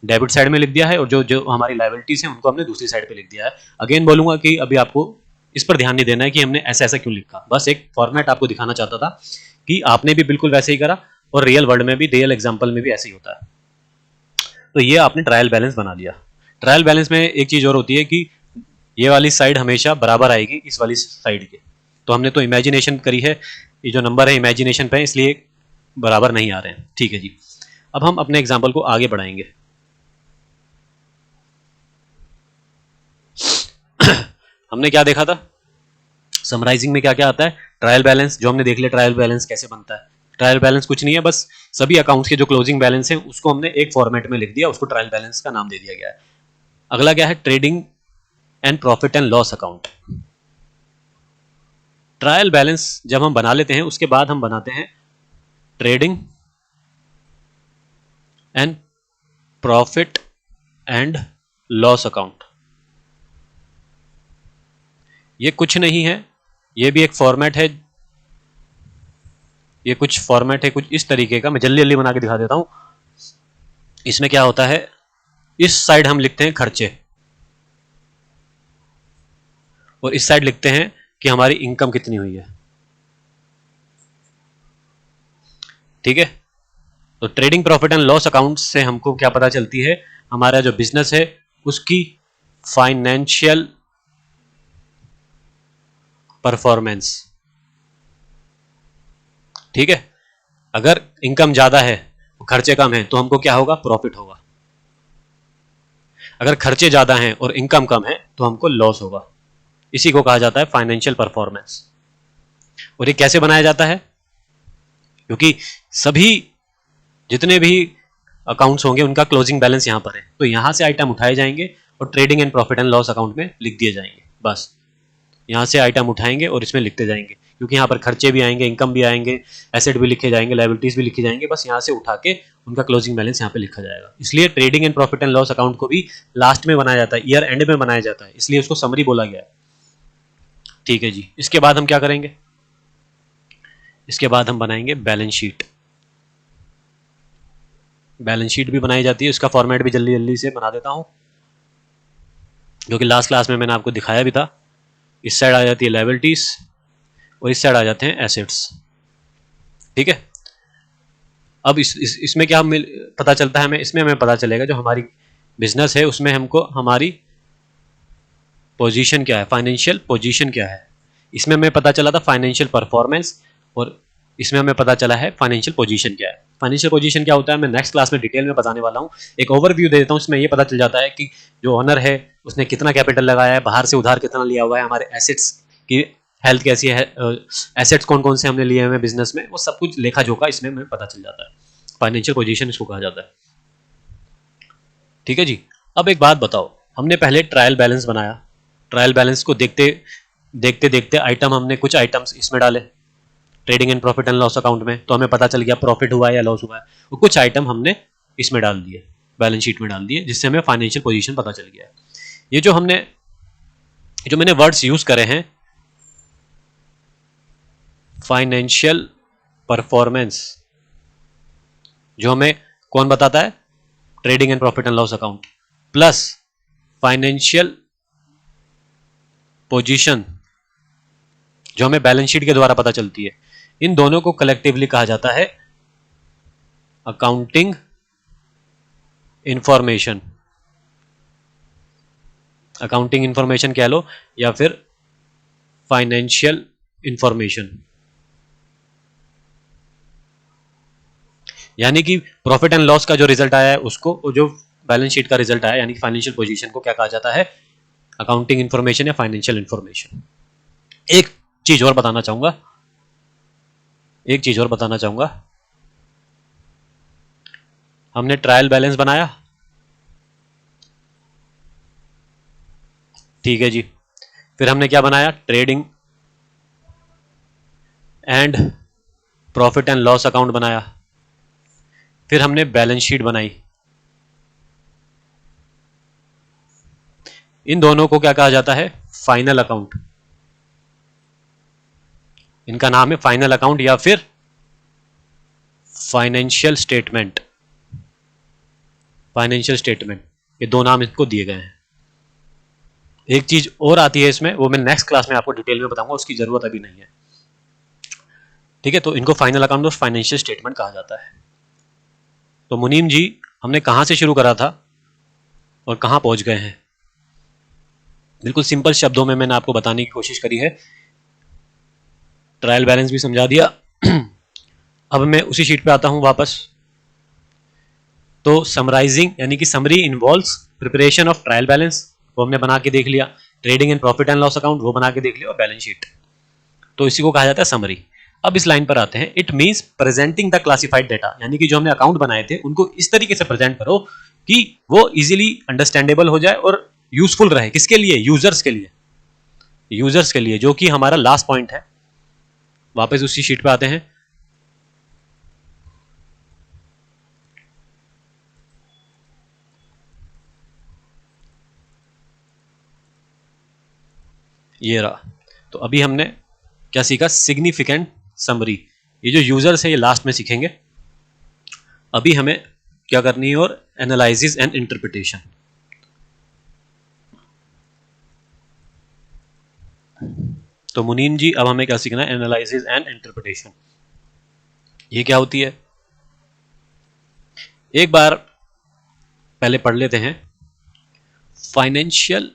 डेबिट साइड में लिख दिया है, और जो जो हमारी लायबिलिटीज हैं उनको हमने दूसरी साइड पे लिख दिया है। अगेन बोलूंगा कि अभी आपको इस पर ध्यान नहीं देना है कि हमने ऐसा ऐसा क्यों लिखा, बस एक फॉर्मेट आपको दिखाना चाहता था कि आपने भी बिल्कुल वैसे ही करा, और रियल वर्ल्ड में भी, रियल एग्जाम्पल में भी ऐसे ही होता है। तो ये आपने ट्रायल बैलेंस बना लिया। ट्रायल बैलेंस में एक चीज और होती है कि ये वाली साइड हमेशा बराबर आएगी इस वाली साइड के। तो हमने तो इमेजिनेशन करी है, ये जो नंबर है इमेजिनेशन पे, इसलिए बराबर नहीं आ रहे हैं। ठीक है जी, अब हम अपने एग्जाम्पल को आगे बढ़ाएंगे। हमने क्या देखा था? समराइजिंग में क्या क्या आता है? ट्रायल बैलेंस, जो हमने देख लिया ट्रायल बैलेंस कैसे बनता है। ट्रायल बैलेंस कुछ नहीं है, बस सभी अकाउंट्स के जो क्लोजिंग बैलेंस हैं उसको हमने एक फॉर्मेट में लिख दिया, उसको ट्रायल बैलेंस का नाम दे दिया गया है। अगला क्या है? Trading and profit and loss account. Trial balance जब हम बना लेते हैं उसके बाद हम बनाते हैं trading and profit and loss account. ये कुछ नहीं है, ये भी एक फॉर्मेट है, ये कुछ फॉर्मेट है कुछ इस तरीके का। मैं जल्दी जल्दी बना के दिखा देता हूं। इसमें क्या होता है, इस साइड हम लिखते हैं खर्चे, और इस साइड लिखते हैं कि हमारी इनकम कितनी हुई है। ठीक है, तो trading profit and loss account से हमको क्या पता चलती है? हमारा जो बिजनेस है उसकी फाइनेंशियल परफॉर्मेंस। ठीक है, अगर इनकम ज्यादा है खर्चे कम है तो हमको क्या होगा? प्रॉफिट होगा। अगर खर्चे ज्यादा हैं और इनकम कम है तो हमको लॉस होगा। इसी को कहा जाता है फाइनेंशियल परफॉर्मेंस। और ये कैसे बनाया जाता है? क्योंकि सभी जितने भी अकाउंट्स होंगे उनका क्लोजिंग बैलेंस यहां पर है, तो यहां से आइटम उठाए जाएंगे और trading and profit and loss account में लिख दिए जाएंगे। बस यहां से आइटम उठाएंगे और इसमें लिखते जाएंगे, क्योंकि यहाँ पर खर्चे भी आएंगे, इनकम भी आएंगे, एसेट भी लिखे जाएंगे, लायबिलिटीज भी लिखी जाएंगे। बस यहाँ से उठा के उनका क्लोजिंग बैलेंस यहाँ पे लिखा जाएगा। इसलिए trading and profit and loss account को भी लास्ट में बनाया जाता है, ईयर एंड में बनाया जाता है, इसलिए उसको समरी बोला गया है। ठीक है जी, इसके बाद हम क्या करेंगे? इसके बाद हम बनाएंगे बैलेंस शीट। बैलेंस शीट भी बनाई जाती है, उसका फॉर्मेट भी जल्दी जल्दी से बना देता हूँ, जो कि लास्ट क्लास में मैंने आपको दिखाया भी था। इस साइड आ जाती है लायबिलिटीज और इस साइड आ जाते हैं एसेट्स। ठीक है, अब इसमें क्या पता चलता है हमें? इसमें हमें पता चलेगा जो हमारी बिजनेस है उसमें हमको हमारी पोजीशन क्या है, फाइनेंशियल पोजीशन क्या है। इसमें हमें पता चला था फाइनेंशियल परफॉर्मेंस, और इसमें हमें पता चला है फाइनेंशियल पोजीशन क्या है। फाइनेंशियल पोजीशन क्या होता है मैं नेक्स्ट क्लास में डिटेल में बताने वाला हूँ। एक ओवरव्यू दे देता हूँ, इसमें ये पता चल जाता है कि जो ओनर है उसने कितना कैपिटल लगाया है, बाहर से उधार कितना लिया हुआ है, हमारे एसेट्स की हेल्थ कैसी है, एसेट्स कौन कौन से हमने लिए हुए बिजनेस में, वो सब कुछ लेखा जोखा इसमें हमें पता चल जाता है। फाइनेंशियल पोजीशन इसको कहा जाता है। ठीक है जी, अब एक बात बताओ, हमने पहले ट्रायल बैलेंस बनाया, ट्रायल बैलेंस को देखते देखते देखते आइटम हमने कुछ आइटम्स इसमें डाले trading and profit and loss account में, तो हमें पता चल गया प्रॉफिट हुआ है या लॉस हुआ है। वो कुछ आइटम हमने इसमें डाल दिए, बैलेंस शीट में डाल दिए, जिससे हमें फाइनेंशियल पोजीशन पता चल गया है। ये जो मैंने वर्ड्स यूज करे हैं, फाइनेंशियल परफॉर्मेंस जो हमें कौन बताता है, trading and profit and loss account, plus financial position जो हमें बैलेंस शीट के द्वारा पता चलती है, इन दोनों को कलेक्टिवली कहा जाता है अकाउंटिंग इंफॉर्मेशन। अकाउंटिंग इंफॉर्मेशन कह लो या फिर फाइनेंशियल इंफॉर्मेशन। यानी कि प्रॉफिट एंड लॉस का जो रिजल्ट आया है उसको, जो बैलेंस शीट का रिजल्ट आया यानी कि फाइनेंशियल पोजीशन को क्या कहा जाता है, अकाउंटिंग इंफॉर्मेशन या फाइनेंशियल इंफॉर्मेशन। एक चीज और बताना चाहूंगा, हमने ट्रायल बैलेंस बनाया, ठीक है जी। फिर हमने क्या बनाया, trading and profit and loss account बनाया। फिर हमने बैलेंस शीट बनाई। इन दोनों को क्या कहा जाता है, फाइनल अकाउंट। इनका नाम है फाइनल अकाउंट या फिर फाइनेंशियल स्टेटमेंट। ये दो नाम इसको दिए गए हैं। एक चीज और आती है इसमें, वो मैं नेक्स्ट क्लास में आपको डिटेल में बताऊंगा, उसकी जरूरत अभी नहीं है, ठीक है। तो इनको फाइनल अकाउंट और फाइनेंशियल स्टेटमेंट कहा जाता है। तो मुनीम जी, हमने कहां से शुरू करा था और कहां पहुंच गए हैं? बिल्कुल सिंपल शब्दों में मैंने आपको बताने की कोशिश करी है। ट्रायल बैलेंस भी समझा दिया। अब मैं उसी शीट पे आता हूं वापस। तो समराइजिंग यानी कि summary involves preparation of trial balance, वो हमने बना के देख लिया। Trading and profit and loss account वो बना के देख लिया, और बैलेंस शीट, तो इसी को कहा जाता है समरी। अब इस लाइन पर आते हैं, it means presenting the classified data, यानी कि जो हमने अकाउंट बनाए थे उनको इस तरीके से प्रेजेंट करो कि वो इजीली अंडरस्टैंडेबल हो जाए और यूजफुल रहे। किसके लिए? यूजर्स के लिए, जो कि हमारा लास्ट पॉइंट है। वापस उसी शीट पे आते हैं। ये रहा। तो अभी हमने क्या सीखा, सिग्निफिकेंट समरी। ये जो यूजर्स है ये लास्ट में सीखेंगे। अभी हमें क्या करनी है, और एनालिसिस एंड इंटरप्रिटेशन। तो मुनीम जी, अब हमें क्या सीखना है, एनालिसिस एंड इंटरप्रिटेशन। ये क्या होती है, एक बार पहले पढ़ लेते हैं। Financial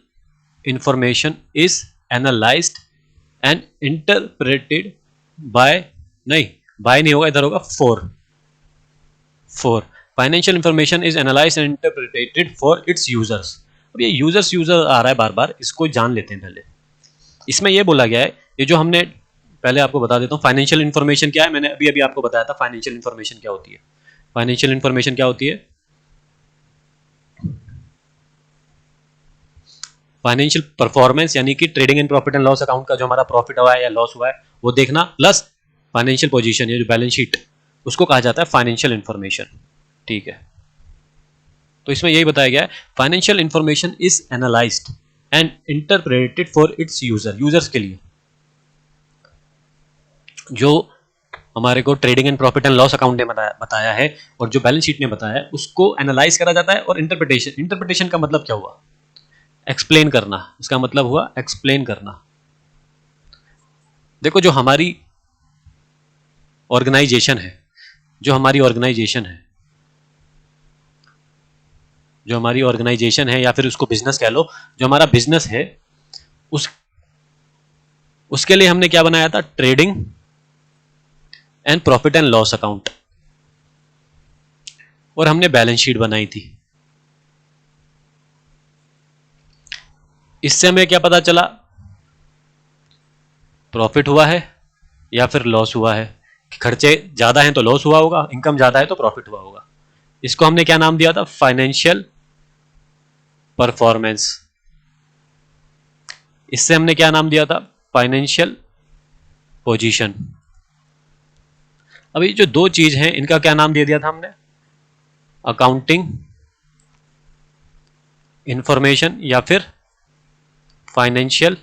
information is analysed and interpreted bye, नहीं होगा, इधर होगा for financial information is analysed and interpreted for its users. अब ये यूजर्स आ रहा है बार बार, इसको जान लेते हैं पहले। इसमें ये बोला गया है, ये जो हमने, पहले आपको बता देता हूँ फाइनेंशियल इंफॉर्मेशन क्या है। मैंने अभी आपको बताया था फाइनेंशियल इंफॉर्मेशन क्या होती है। फाइनेंशियल इंफॉर्मेशन क्या होती है, फाइनेंशियल परफॉर्मेंस, यानी कि trading and profit and loss account का जो हमारा प्रॉफिट हुआ है या लॉस हुआ है वो देखना, प्लस फाइनेंशियल पोजीशन, ये जो बैलेंस शीट, उसको कहा जाता है फाइनेंशियल इंफॉर्मेशन, ठीक है। तो इसमें यही बताया गया है, financial information is analysed and interpreted for its users के लिए। जो हमारे को trading and profit and loss account ने बताया है और जो बैलेंस शीट ने बताया है, उसको एनालाइज करा जाता है। और इंटरप्रिटेशन का मतलब क्या हुआ, एक्सप्लेन करना। इसका मतलब हुआ एक्सप्लेन करना। देखो, जो हमारी ऑर्गेनाइजेशन है, जो हमारी ऑर्गेनाइजेशन है या फिर उसको बिजनेस कह लो, जो हमारा बिजनेस है, उसके लिए हमने क्या बनाया था, trading and profit and loss account, और हमने बैलेंस शीट बनाई थी। इससे हमें क्या पता चला, प्रॉफिट हुआ है या फिर लॉस हुआ है। खर्चे ज्यादा हैं तो लॉस हुआ होगा, इनकम ज्यादा है तो प्रॉफिट हुआ होगा। इसको हमने क्या नाम दिया था, फाइनेंशियल परफॉर्मेंस। इससे हमने क्या नाम दिया था, फाइनेंशियल पोजीशन। अभी जो दो चीज हैं इनका क्या नाम दे दिया था हमने, अकाउंटिंग इंफॉर्मेशन या फिर फाइनेंशियल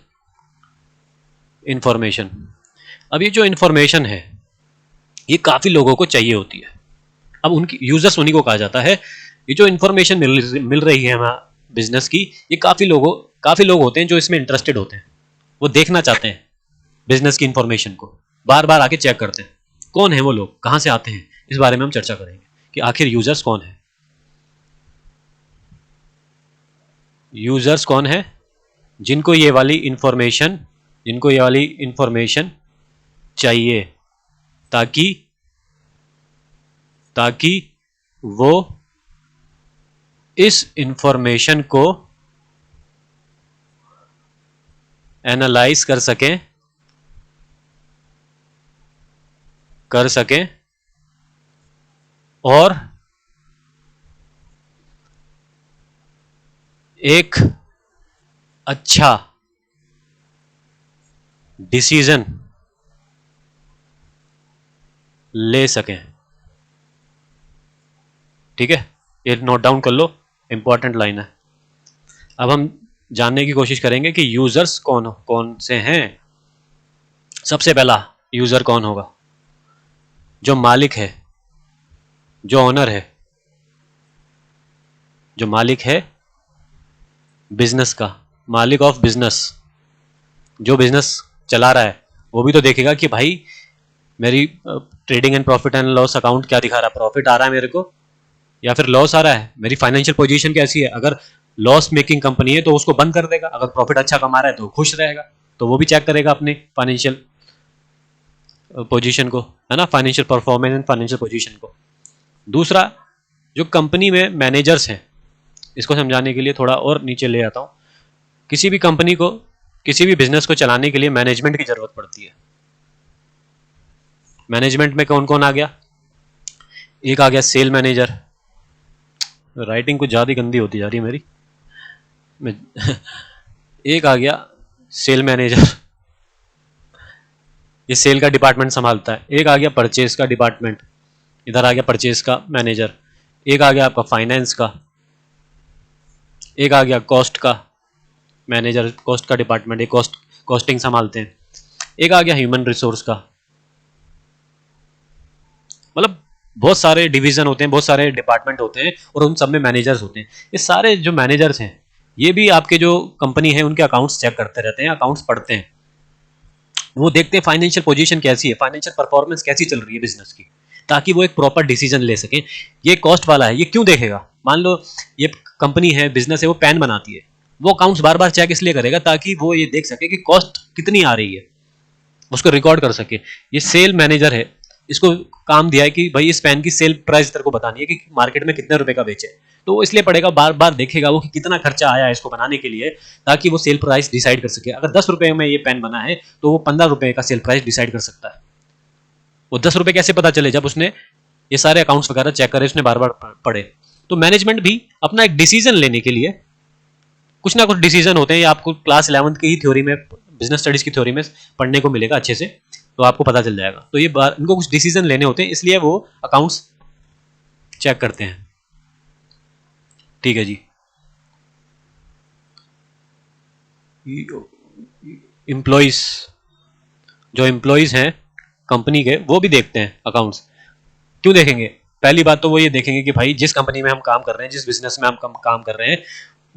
इंफॉर्मेशन। अब ये जो इंफॉर्मेशन है ये काफी लोगों को चाहिए होती है। अब उनकी यूजर्स उन्हीं को कहा जाता है। ये जो इन्फॉर्मेशन मिल रही है हमारा बिजनेस की, ये काफी लोग होते हैं जो इसमें इंटरेस्टेड होते हैं, वो देखना चाहते हैं बिजनेस की इंफॉर्मेशन को, बार बार आके चेक करते हैं। कौन है वो लोग, कहाँ से आते हैं, इस बारे में हम चर्चा करेंगे कि आखिर यूजर्स कौन है। यूजर्स कौन है? जिनको ये वाली इंफॉर्मेशन चाहिए, ताकि वो इस इंफॉर्मेशन को एनालाइज कर सकें और एक अच्छा डिसीजन ले सकें। ठीक है, ये नोट डाउन कर लो, इंपॉर्टेंट लाइन है। अब हम जानने की कोशिश करेंगे कि यूजर्स कौन से हैं। सबसे पहला यूजर कौन होगा? जो मालिक है, जो ओनर है, जो मालिक है बिजनेस का, मालिक ऑफ बिजनेस, जो बिजनेस चला रहा है, वो भी तो देखेगा कि भाई मेरी trading and profit and loss account क्या दिखा रहा है, प्रॉफिट आ रहा है मेरे को या फिर लॉस आ रहा है, मेरी फाइनेंशियल पोजीशन कैसी है। अगर लॉस मेकिंग कंपनी है तो उसको बंद कर देगा, अगर प्रॉफिट अच्छा कमा रहा है तो खुश रहेगा, तो वो भी चेक करेगा अपने फाइनेंशियल पोजीशन को, है ना, financial performance and financial position को। दूसरा, जो कंपनी में मैनेजर्स हैं, इसको समझाने के लिए थोड़ा और नीचे ले आता हूँ। किसी भी कंपनी को, किसी भी बिजनेस को चलाने के लिए मैनेजमेंट की जरूरत पड़ती है। मैनेजमेंट में कौन कौन आ गया? एक आ गया सेल मैनेजर, राइटिंग कुछ ज़्यादा गंदी होती जा रही है मेरी एक आ गया सेल मैनेजर, ये सेल का डिपार्टमेंट संभालता है। एक आ गया परचेज का डिपार्टमेंट, इधर आ गया परचेज का मैनेजर। एक आ गया आपका फाइनेंस का, एक आ गया कॉस्ट का मैनेजर, कॉस्ट का डिपार्टमेंट, एक कॉस्टिंग संभालते हैं। एक आ गया ह्यूमन रिसोर्स का। मतलब बहुत सारे डिवीजन होते हैं, बहुत सारे डिपार्टमेंट होते हैं और उन सब में मैनेजर्स होते हैं। ये सारे जो मैनेजर्स हैं, ये भी आपके जो कंपनी है उनके अकाउंट्स चेक करते रहते हैं, अकाउंट्स पढ़ते हैं, वो देखते हैं फाइनेंशियल पोजीशन कैसी है, फाइनेंशियल परफॉर्मेंस कैसी चल रही है बिजनेस की, ताकि वो एक प्रॉपर डिसीजन ले सके। ये कॉस्ट वाला है, ये क्यों देखेगा? मान लो ये कंपनी है, बिजनेस है, वो पेन बनाती है, वो अकाउंट्स बार बार चेक इसलिए करेगा ताकि वो ये देख सके कि कॉस्ट कितनी आ रही है, उसको रिकॉर्ड कर सके। ये सेल मैनेजर है, इसको काम दिया है कि भाई इस पेन की सेल प्राइस तेरे को बतानी है कि मार्केट में कितने रुपए का बेचे, तो वो इसलिए पड़ेगा, बार बार देखेगा वो कि कितना खर्चा आया है इसको बनाने के लिए, ताकि वो सेल प्राइस डिसाइड कर सके। अगर 10 रुपए में ये पेन बना है तो वो 15 रुपए का सेल प्राइस डिसाइड कर सकता है। वो 10 रुपए कैसे पता चले? जब उसने ये सारे अकाउंट्स वगैरह चेक करे, उसने बार बार पढ़े। तो मैनेजमेंट भी अपना एक डिसीजन लेने के लिए, कुछ ना कुछ डिसीजन होते हैं, ये आपको क्लास 11th की ही थ्योरी में, बिजनेस स्टडीज की थ्योरी में पढ़ने को मिलेगा अच्छे से, तो आपको पता चल जाएगा। तो ये इनको कुछ डिसीजन लेने होते हैं, इसलिए वो अकाउंट्स चेक करते हैं। ठीक है जी। एम्प्लॉइज, जो एम्प्लॉइज हैं कंपनी के, वो भी देखते हैं अकाउंट्स। क्यों देखेंगे? पहली बात तो वो ये देखेंगे कि भाई जिस कंपनी में हम काम कर रहे हैं, जिस बिजनेस में हम काम कर रहे हैं,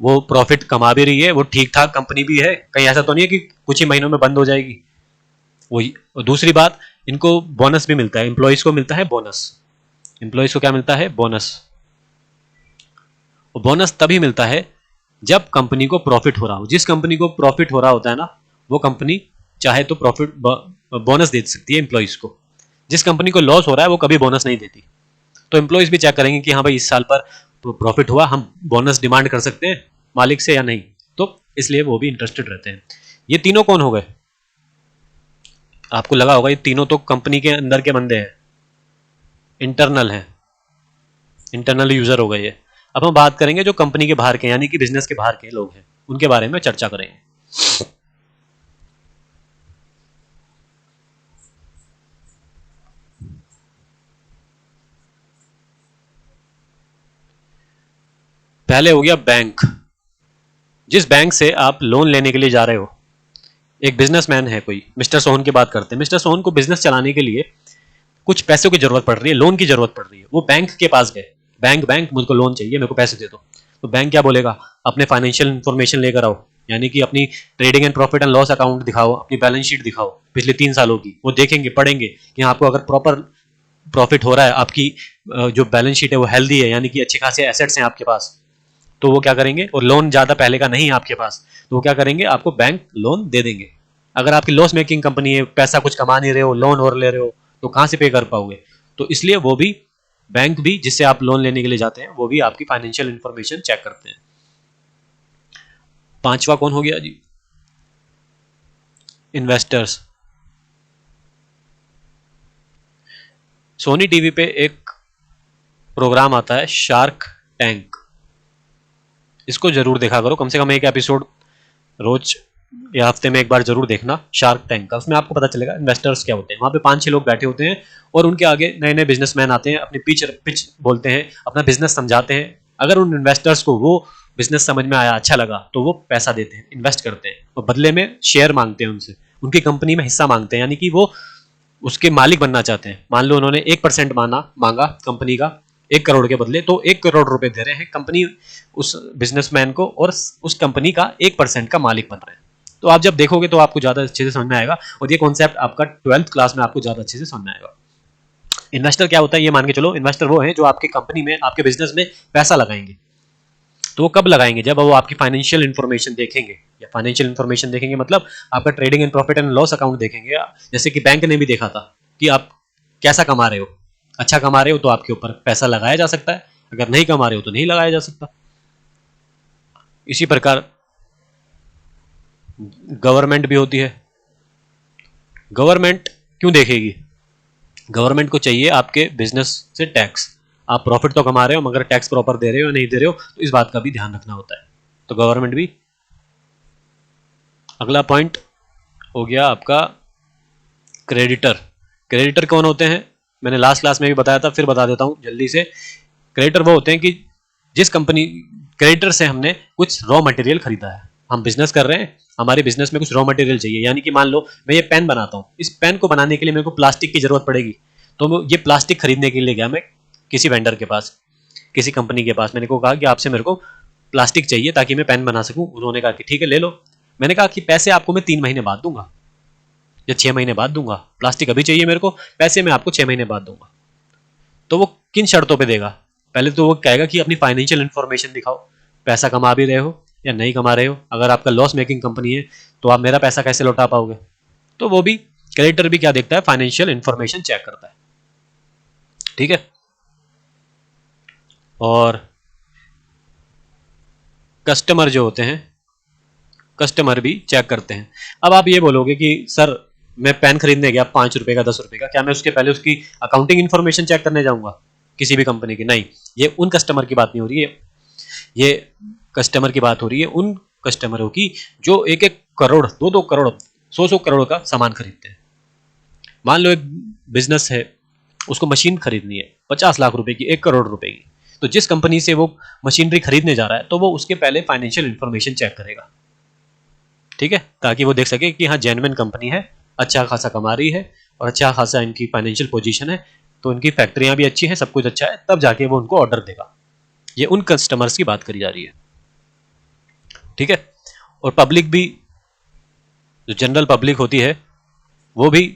वो प्रॉफिट कमा भी रही है, वो ठीक ठाक कंपनी भी है, कहीं ऐसा तो नहीं है कि कुछ ही महीनों में बंद हो जाएगी। वही। और दूसरी बात, इनको बोनस भी मिलता है, एम्प्लॉइज को मिलता है बोनस। एम्प्लॉइज को क्या मिलता है? बोनस। और बोनस तभी मिलता है जब कंपनी को प्रॉफिट हो रहा हो। जिस कंपनी को प्रॉफिट हो रहा होता है ना, वो कंपनी चाहे तो प्रॉफिट बोनस दे सकती है एम्प्लॉइज को। जिस कंपनी को लॉस हो रहा है वो कभी बोनस नहीं देती। तो एम्प्लॉइज भी चेक करेंगे कि हाँ भाई इस साल पर प्रॉफिट हुआ, हम बोनस डिमांड कर सकते हैं मालिक से या नहीं, तो इसलिए वो भी इंटरेस्टेड रहते हैं। ये तीनों कौन हो गए? आपको लगा होगा ये तीनों तो कंपनी के अंदर के बंदे हैं, इंटरनल हैं, इंटरनल यूजर हो गए ये। अब हम बात करेंगे जो कंपनी के बाहर के, यानी कि बिजनेस के बाहर के लोग हैं, उनके बारे में चर्चा करेंगे। पहले हो गया बैंक। जिस बैंक से आप लोन लेने के लिए जा रहे हो, एक बिजनेसमैन है कोई, मिस्टर सोहन की बात करते हैं। मिस्टर सोहन को बिजनेस चलाने के लिए कुछ पैसों की जरूरत पड़ रही है, लोन की जरूरत पड़ रही है, वो बैंक के पास गए, बैंक मुझको लोन चाहिए, मेरे को पैसे दे दो। तो बैंक क्या बोलेगा, अपने फाइनेंशियल इन्फॉर्मेशन लेकर आओ, यानी कि अपनी trading and profit and loss account दिखाओ, अपनी बैलेंस शीट दिखाओ पिछले 3 सालों की। वो देखेंगे, पढ़ेंगे कि आपको अगर प्रॉपर प्रॉफिट हो रहा है, आपकी जो बैलेंस शीट है वो हेल्दी है, यानी कि अच्छे खासे एसेट्स हैं आपके पास, तो वो क्या करेंगे, और लोन ज्यादा पहले का नहीं है आपके पास, तो वो क्या करेंगे, आपको बैंक लोन दे देंगे। अगर आपकी लॉस मेकिंग कंपनी है, पैसा कुछ कमा नहीं रहे हो, लोन और ले रहे हो, तो कहां से पे कर पाओगे। तो इसलिए वो भी, बैंक भी जिससे आप लोन लेने के लिए जाते हैं, वो भी आपकी फाइनेंशियल इंफॉर्मेशन चेक करते हैं। पांचवा कौन हो गया जी, इन्वेस्टर्स। सोनी टीवी पे एक प्रोग्राम आता है शार्क टैंक, इसको जरूर देखा करो, कम से कम एक एपिसोड रोज या हफ्ते में एक बार जरूर देखना शार्क टैंक का। उसमें आपको पता चलेगा इन्वेस्टर्स क्या होते हैं। वहां पे 5-6 लोग बैठे होते हैं और उनके आगे नए नए बिजनेसमैन आते हैं, अपनी पिच बोलते हैं, अपना बिजनेस समझाते हैं। अगर उन इन्वेस्टर्स को वो बिजनेस समझ में आया, अच्छा लगा, तो वो पैसा देते हैं, इन्वेस्ट करते हैं, और बदले में शेयर मांगते हैं उनसे, उनकी कंपनी में हिस्सा मांगते हैं, यानी कि वो उसके मालिक बनना चाहते हैं। मान लो उन्होंने 1% मांगा कंपनी का 1 करोड़ के बदले, तो 1 करोड़ रुपए दे रहे हैं कंपनी उस बिजनेसमैन को, और उस कंपनी का 1% का मालिक बन रहे हैं। तो आप जब देखोगे तो आपको ज्यादा अच्छे से समझ में आएगा, और ये कॉन्सेप्ट आपका 12th क्लास में आपको ज्यादा अच्छे से समझ में आएगा। इन्वेस्टर क्या होता है, ये मान के चलो, इन्वेस्टर वो है जो आपकी कंपनी में, आपके बिजनेस में पैसा लगाएंगे। तो वो कब लगाएंगे, जब वो आपकी फाइनेंशियल इन्फॉर्मेशन देखेंगे, या फाइनेंशियल इन्फॉर्मेशन देखेंगे मतलब आपका trading and profit and loss account देखेंगे। जैसे कि बैंक ने भी देखा था कि आप कैसा कमा रहे हो, अच्छा कमा रहे हो तो आपके ऊपर पैसा लगाया जा सकता है, अगर नहीं कमा रहे हो तो नहीं लगाया जा सकता। इसी प्रकार गवर्नमेंट भी होती है। गवर्नमेंट क्यों देखेगी, गवर्नमेंट को चाहिए आपके बिजनेस से टैक्स। आप प्रॉफिट तो कमा रहे हो, मगर टैक्स प्रॉपर दे रहे हो या नहीं दे रहे हो, तो इस बात का भी ध्यान रखना होता है। तो गवर्नमेंट भी। अगला पॉइंट हो गया आपका क्रेडिटर। क्रेडिटर कौन होते हैं, मैंने लास्ट क्लास में भी बताया था, फिर बता देता हूं जल्दी से। क्रेडिटर वो होते हैं कि जिस कंपनी, क्रेडिटर से हमने कुछ रॉ मटेरियल खरीदा है, हम बिजनेस कर रहे हैं, हमारे बिजनेस में कुछ रॉ मटेरियल चाहिए, यानी कि मान लो मैं ये पेन बनाता हूँ, इस पेन को बनाने के लिए मेरे को प्लास्टिक की जरूरत पड़ेगी, तो ये प्लास्टिक खरीदने के लिए गया मैं किसी वेंडर के पास, किसी कंपनी के पास, मैंने को कहा कि आपसे मेरे को प्लास्टिक चाहिए ताकि मैं पेन बना सकूं। उन्होंने कहा कि ठीक है ले लो। मैंने कहा कि पैसे आपको मैं 3 महीने बाद दूंगा या 6 महीने बाद दूंगा, प्लास्टिक अभी चाहिए मेरे को, पैसे मैं आपको 6 महीने बाद दूंगा। तो वो किन शर्तों पे देगा, पहले तो वो कहेगा कि अपनी फाइनेंशियल इन्फॉर्मेशन दिखाओ, पैसा कमा भी रहे हो या नहीं कमा रहे हो, अगर आपका लॉस मेकिंग कंपनी है तो आप मेरा पैसा कैसे लौटा पाओगे। तो वो भी, क्रेडिटर भी क्या देखता है, फाइनेंशियल इन्फॉर्मेशन चेक करता है, ठीक है। और कस्टमर जो होते हैं, कस्टमर भी चेक करते हैं। अब आप ये बोलोगे कि सर मैं पेन खरीदने गया 5 रुपए का 10 रुपए का, क्या मैं उसके पहले उसकी अकाउंटिंग इन्फॉर्मेशन चेक करने जाऊंगा किसी भी कंपनी की, नहीं। ये उन कस्टमर की बात नहीं हो रही है, ये कस्टमर की बात हो रही है उन कस्टमरों की जो 1-1 करोड़ 2-2 करोड़ 100-100 करोड़ का सामान खरीदते हैं। मान लो एक बिजनेस है, उसको मशीन खरीदनी है 50 लाख रुपए की, 1 करोड़ रुपए की, तो जिस कंपनी से वो मशीनरी खरीदने जा रहा है, तो वो उसके पहले फाइनेंशियल इन्फॉर्मेशन चेक करेगा, ठीक है, ताकि वो देख सके कि हाँ जेन्युइन कंपनी है, अच्छा खासा कमा रही है, और अच्छा खासा इनकी फाइनेंशियल पोजीशन है, तो इनकी फैक्ट्रियां भी अच्छी हैं, सब कुछ अच्छा है, तब जाके वो उनको ऑर्डर देगा। ये उन कस्टमर्स की बात करी जा रही है, ठीक है। और पब्लिक भी, जो जनरल पब्लिक होती है, वो भी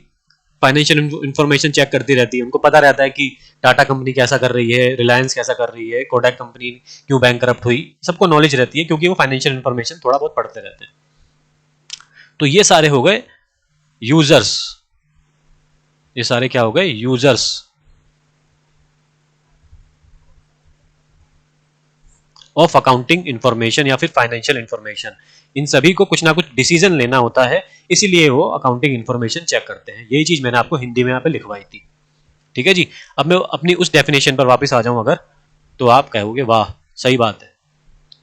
फाइनेंशियल इंफॉर्मेशन चेक करती रहती है। उनको पता रहता है कि टाटा कंपनी कैसा कर रही है, रिलायंस कैसा कर रही है, कोडैक कंपनी क्यों बैंक करप्ट हुई, सबको नॉलेज रहती है, क्योंकि वो फाइनेंशियल इंफॉर्मेशन थोड़ा बहुत पढ़ते रहते हैं। तो ये सारे हो गए यूजर्स, ये सारे क्या हो गए, यूजर्स। ऑफ अकाउंटिंग इंफॉर्मेशन या फिर फाइनेंशियल इंफॉर्मेशन। इन सभी को कुछ ना कुछ डिसीजन लेना होता है, इसीलिए वो अकाउंटिंग इंफॉर्मेशन चेक करते हैं। यही चीज मैंने आपको हिंदी में यहाँ पे लिखवाई थी, ठीक है जी। अब मैं अपनी उस डेफिनेशन पर वापस आ जाऊं अगर, तो आप कहोगे वाह सही बात है,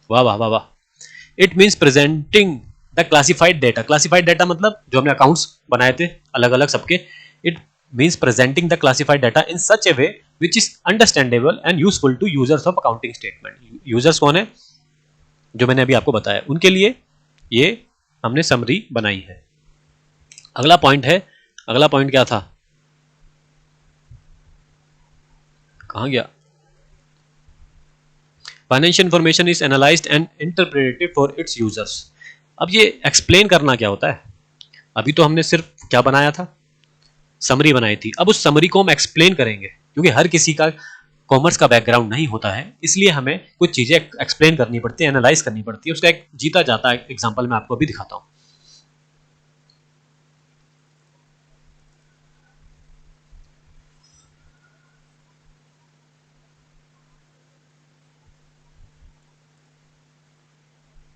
वाह वाह वाह वाह। It means presenting the classified data. Classified data मतलब जो हमने अकाउंट्स बनाए थे अलग अलग सबके। It means presenting the classified data in such a way which is understandable and useful to users of accounting statement. Users कौन है, जो मैंने अभी आपको बताया, उनके लिए ये हमने समरी बनाई है। अगला पॉइंट है, अगला पॉइंट क्या था, कहाँ गया? Financial information is analysed and interpreted for its users. अब ये एक्सप्लेन करना क्या होता है? अभी तो हमने सिर्फ क्या बनाया था, समरी बनाई थी। अब उस समरी को हम एक्सप्लेन करेंगे, क्योंकि हर किसी का कॉमर्स का बैकग्राउंड नहीं होता है, इसलिए हमें कुछ चीजें एक्सप्लेन करनी पड़ती है, एनालाइज करनी पड़ती है। उसका एक जीता जाता एग्जांपल मैं आपको अभी दिखाता हूं।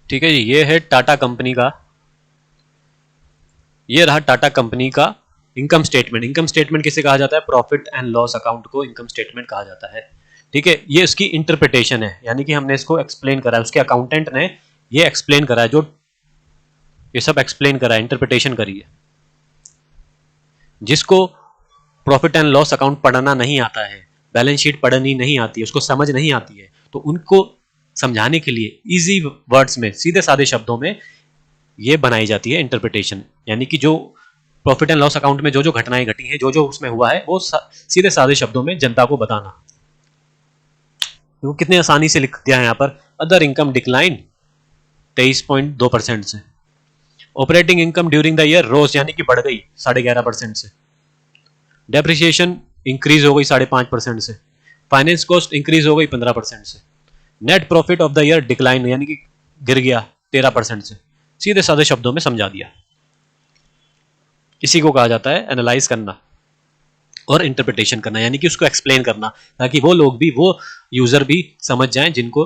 ठीक है जी, ये है टाटा कंपनी का, ये रहा टाटा कंपनी का इनकम स्टेटमेंट। इनकम स्टेटमेंट किसे कहा जाता है? प्रॉफिट एंड लॉस अकाउंट को इनकम स्टेटमेंट कहा जाता है। ठीक है, ये इसकी इंटरप्रिटेशन है, यानी कि हमने इसको एक्सप्लेन करा है, उसके अकाउंटेंट ने ये एक्सप्लेन करा है, जो ये सब एक्सप्लेन करा है, इंटरप्रिटेशन करी है। जिसको प्रॉफिट एंड लॉस अकाउंट पढ़ना नहीं आता है, बैलेंस शीट पढ़नी नहीं आती है, उसको समझ नहीं आती है, तो उनको समझाने के लिए इजी वर्ड्स में, सीधे साधे शब्दों में ये बनाई जाती है इंटरप्रिटेशन। यानी कि जो प्रॉफिट एंड लॉस अकाउंट में जो जो घटनाएं घटी हैं, जो जो उसमें हुआ है, वो सीधे साधे शब्दों में जनता को बताना। वो कितने आसानी से लिख दिया है यहाँ पर। अदर इनकम डिक्लाइन 23.2% से। Operating income during the year rose, यानी कि बढ़ गई 11.5% से। डेप्रिसिएशन इंक्रीज हो गई 5.5% से। फाइनेंस कॉस्ट इंक्रीज हो गई 15% से। Net profit of the year decline, यानी कि गिर गया 13% से। सीधे साधे शब्दों में समझा दिया। इसी को कहा जाता है एनालाइज करना और इंटरप्रिटेशन करना, यानी कि उसको एक्सप्लेन करना, ताकि वो लोग भी, वो यूजर भी समझ जाएं जिनको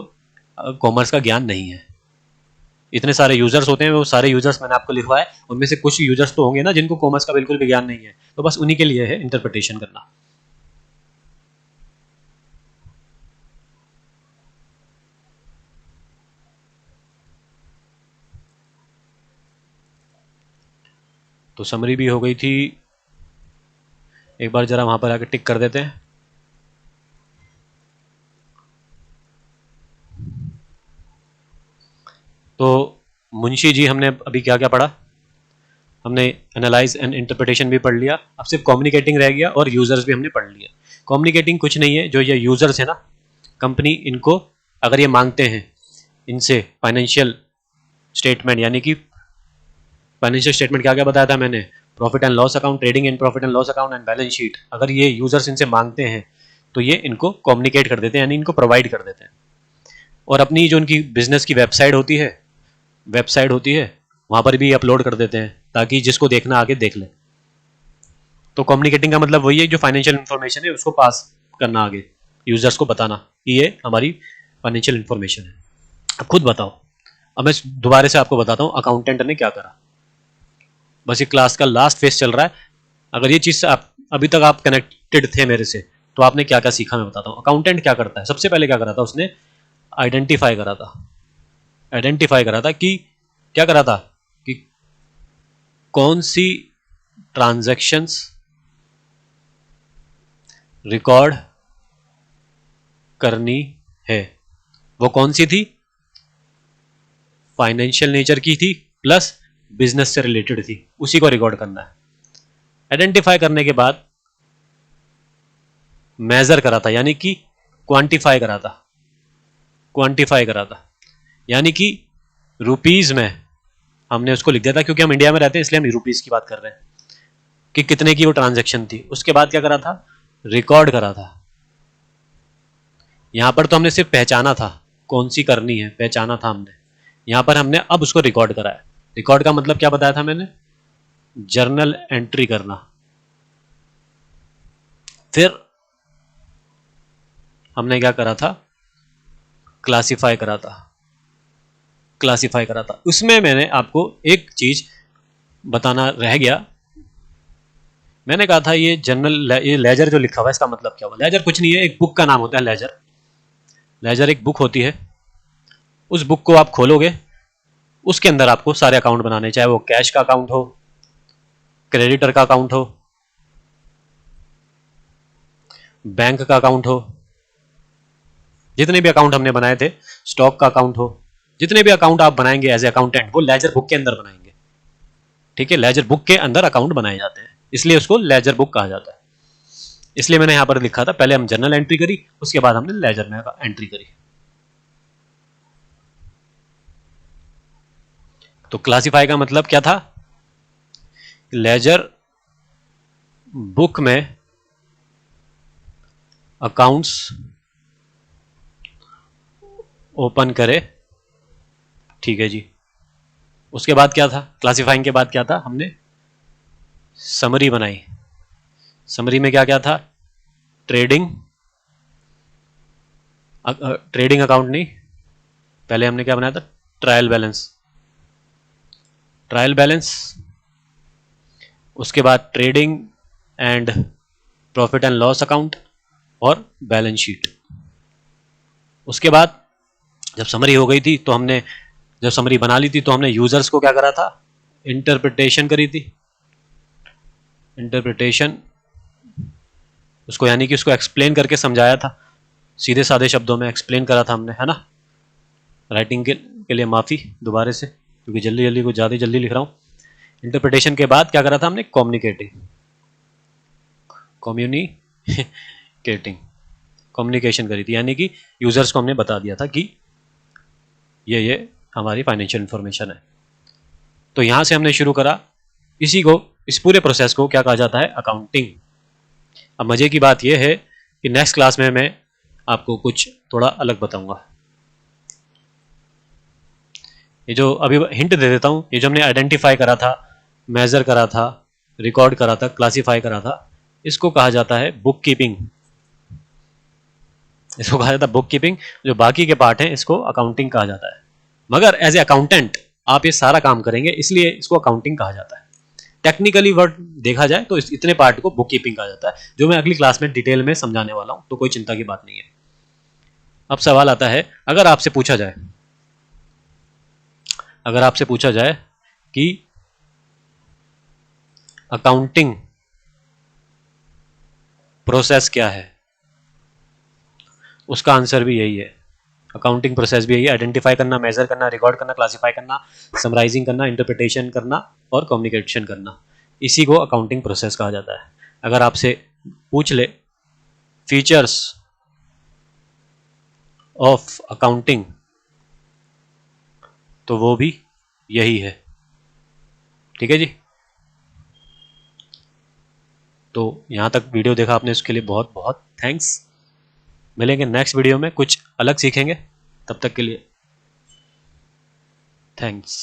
कॉमर्स का ज्ञान नहीं है। इतने सारे यूजर्स होते हैं, वो सारे यूजर्स मैंने आपको लिखवाए, उनमें से कुछ यूजर्स तो होंगे ना जिनको कॉमर्स का बिल्कुल भी ज्ञान नहीं है, तो बस उन्हीं के लिए है इंटरप्रिटेशन करना। तो समरी भी हो गई थी, एक बार जरा वहां पर आके टिक कर देते हैं। तो मुंशी जी, हमने अभी क्या क्या पढ़ा? हमने एनालाइज एंड इंटरप्रिटेशन भी पढ़ लिया, अब सिर्फ कम्युनिकेटिंग रह गया, और यूजर्स भी हमने पढ़ लिया। कम्युनिकेटिंग कुछ नहीं है, जो ये यूजर्स है ना, कंपनी इनको अगर ये मांगते हैं इनसे फाइनेंशियल स्टेटमेंट, यानी कि फाइनेंशियल स्टेटमेंट क्या क्या बताया था मैंने, profit and loss account, trading and profit and loss account and balance sheet, अगर ये यूजर्स इनसे मांगते हैं तो ये इनको कम्युनिकेट कर देते हैं, यानी इनको प्रोवाइड कर देते हैं। और अपनी जो उनकी बिजनेस की वेबसाइट होती है वहां पर भी अपलोड कर देते हैं, ताकि जिसको देखना आगे देख ले। तो कम्युनिकेटिंग का मतलब वही है, जो फाइनेंशियल इन्फॉर्मेशन है उसको पास करना आगे, यूजर्स को बताना कि ये हमारी फाइनेंशियल इन्फॉर्मेशन है। अब खुद बताओ। अब मैं दोबारा से आपको बताता हूँ अकाउंटेंट ने क्या करा। बस ये क्लास का लास्ट फेज चल रहा है। अगर ये चीज आप अभी तक आप कनेक्टेड थे मेरे से, तो आपने क्या क्या सीखा मैं बताता हूँ। अकाउंटेंट क्या करता है? सबसे पहले क्या करा था उसने? आइडेंटिफाई करा था। आइडेंटिफाई करा था कि क्या करा था कि कौन सी ट्रांजैक्शंस रिकॉर्ड करनी है। वो कौन सी थी? फाइनेंशियल नेचर की थी, प्लस बिजनेस से रिलेटेड थी, उसी को रिकॉर्ड करना है। आइडेंटिफाई करने के बाद मेजर करा था, यानी कि क्वांटिफाई करा था। क्वांटिफाई करा था यानी कि रुपीज में हमने उसको लिख दिया था, क्योंकि हम इंडिया में रहते हैं इसलिए हम रुपीज की बात कर रहे हैं कि कितने की वो ट्रांजैक्शन थी। उसके बाद क्या करा था? रिकॉर्ड करा था। यहां पर तो हमने सिर्फ पहचाना था कौन सी करनी है, पहचाना था हमने। यहां पर हमने अब उसको रिकॉर्ड करा है। रिकॉर्ड का मतलब क्या बताया था मैंने? जर्नल एंट्री करना। फिर हमने क्या करा था? क्लासिफाई करा था। क्लासिफाई करा था। उसमें मैंने आपको एक चीज बताना रह गया। मैंने कहा था ये जर्नल, ये लेजर जो लिखा हुआ है इसका मतलब क्या हुआ? लेजर कुछ नहीं है, एक बुक का नाम होता है लेजर। लेजर एक बुक होती है। उस बुक को आप खोलोगे, उसके अंदर आपको सारे अकाउंट बनाने, चाहे वो कैश का अकाउंट हो, क्रेडिटर का अकाउंट हो, बैंक का अकाउंट हो, जितने भी अकाउंट हमने बनाए थे, स्टॉक का अकाउंट हो, जितने भी अकाउंट आप बनाएंगे एज ए अकाउंटेंट, वो लेजर बुक के अंदर बनाएंगे। ठीक है, लेजर बुक के अंदर अकाउंट बनाए जाते हैं, इसलिए उसको लेजर बुक कहा जाता है। इसलिए मैंने यहाँ पर लिखा था, पहले हम जर्नल एंट्री करी, उसके बाद हमने लेजर में एंट्री करी। तो क्लासिफाई का मतलब क्या था? लेजर बुक में अकाउंट्स ओपन करे, ठीक है जी। उसके बाद क्या था? क्लासिफाइंग के बाद क्या था? हमने समरी बनाई। समरी में क्या क्या था? ट्रेडिंग अकाउंट नहीं, पहले हमने क्या बनाया था? Trial balance. ट्रायल बैलेंस, उसके बाद trading and profit and loss account और बैलेंस शीट। उसके बाद जब समरी हो गई थी तो हमने, जब समरी बना ली थी तो हमने यूजर्स को क्या करा था? इंटरप्रिटेशन करी थी। इंटरप्रिटेशन उसको यानी कि उसको एक्सप्लेन करके समझाया था, सीधे साधे शब्दों में एक्सप्लेन करा था हमने, है ना। राइटिंग के लिए माफ़ी दोबारा से, क्योंकि जल्दी जल्दी कुछ ज़्यादा जल्दी लिख रहा हूँ। इंटरप्रिटेशन के बाद क्या करा था हमने? कम्युनिकेशन करी थी, यानी कि यूजर्स को हमने बता दिया था कि ये हमारी फाइनेंशियल इंफॉर्मेशन है। तो यहां से हमने शुरू करा, इस पूरे प्रोसेस को क्या कहा जाता है? अकाउंटिंग। अब मजे की बात यह है कि नेक्स्ट क्लास में मैं आपको कुछ थोड़ा अलग बताऊंगा। ये जो अभी हिंट दे देता हूं, ये जो हमने आइडेंटिफाई करा था, मेजर करा था, रिकॉर्ड करा था, क्लासिफाई करा था, इसको कहा जाता है बुक कीपिंग। इसको कहा जाता है बुक कीपिंग। जो बाकी के पार्ट हैं इसको अकाउंटिंग कहा जाता है। मगर एज ए अकाउंटेंट आप ये सारा काम करेंगे, इसलिए इसको अकाउंटिंग कहा जाता है। टेक्निकली वर्ड देखा जाए तो इतने पार्ट को बुक कीपिंग कहा जाता है, जो मैं अगली क्लास में डिटेल में समझाने वाला हूं, तो कोई चिंता की बात नहीं है। अब सवाल आता है, अगर आपसे पूछा जाए कि अकाउंटिंग प्रोसेस क्या है, उसका आंसर भी यही है। अकाउंटिंग प्रोसेस भी यही है, आइडेंटिफाई करना, मेजर करना, रिकॉर्ड करना, क्लासिफाई करना, समराइजिंग करना, इंटरप्रिटेशन करना और कम्युनिकेशन करना। इसी को अकाउंटिंग प्रोसेस कहा जाता है। अगर आपसे पूछ ले फीचर्स ऑफ अकाउंटिंग, तो वो भी यही है, ठीक है जी। तो यहां तक वीडियो देखा आपने, उसके लिए बहुत बहुत थैंक्स। मिलेंगे नेक्स्ट वीडियो में, कुछ अलग सीखेंगे। तब तक के लिए थैंक्स।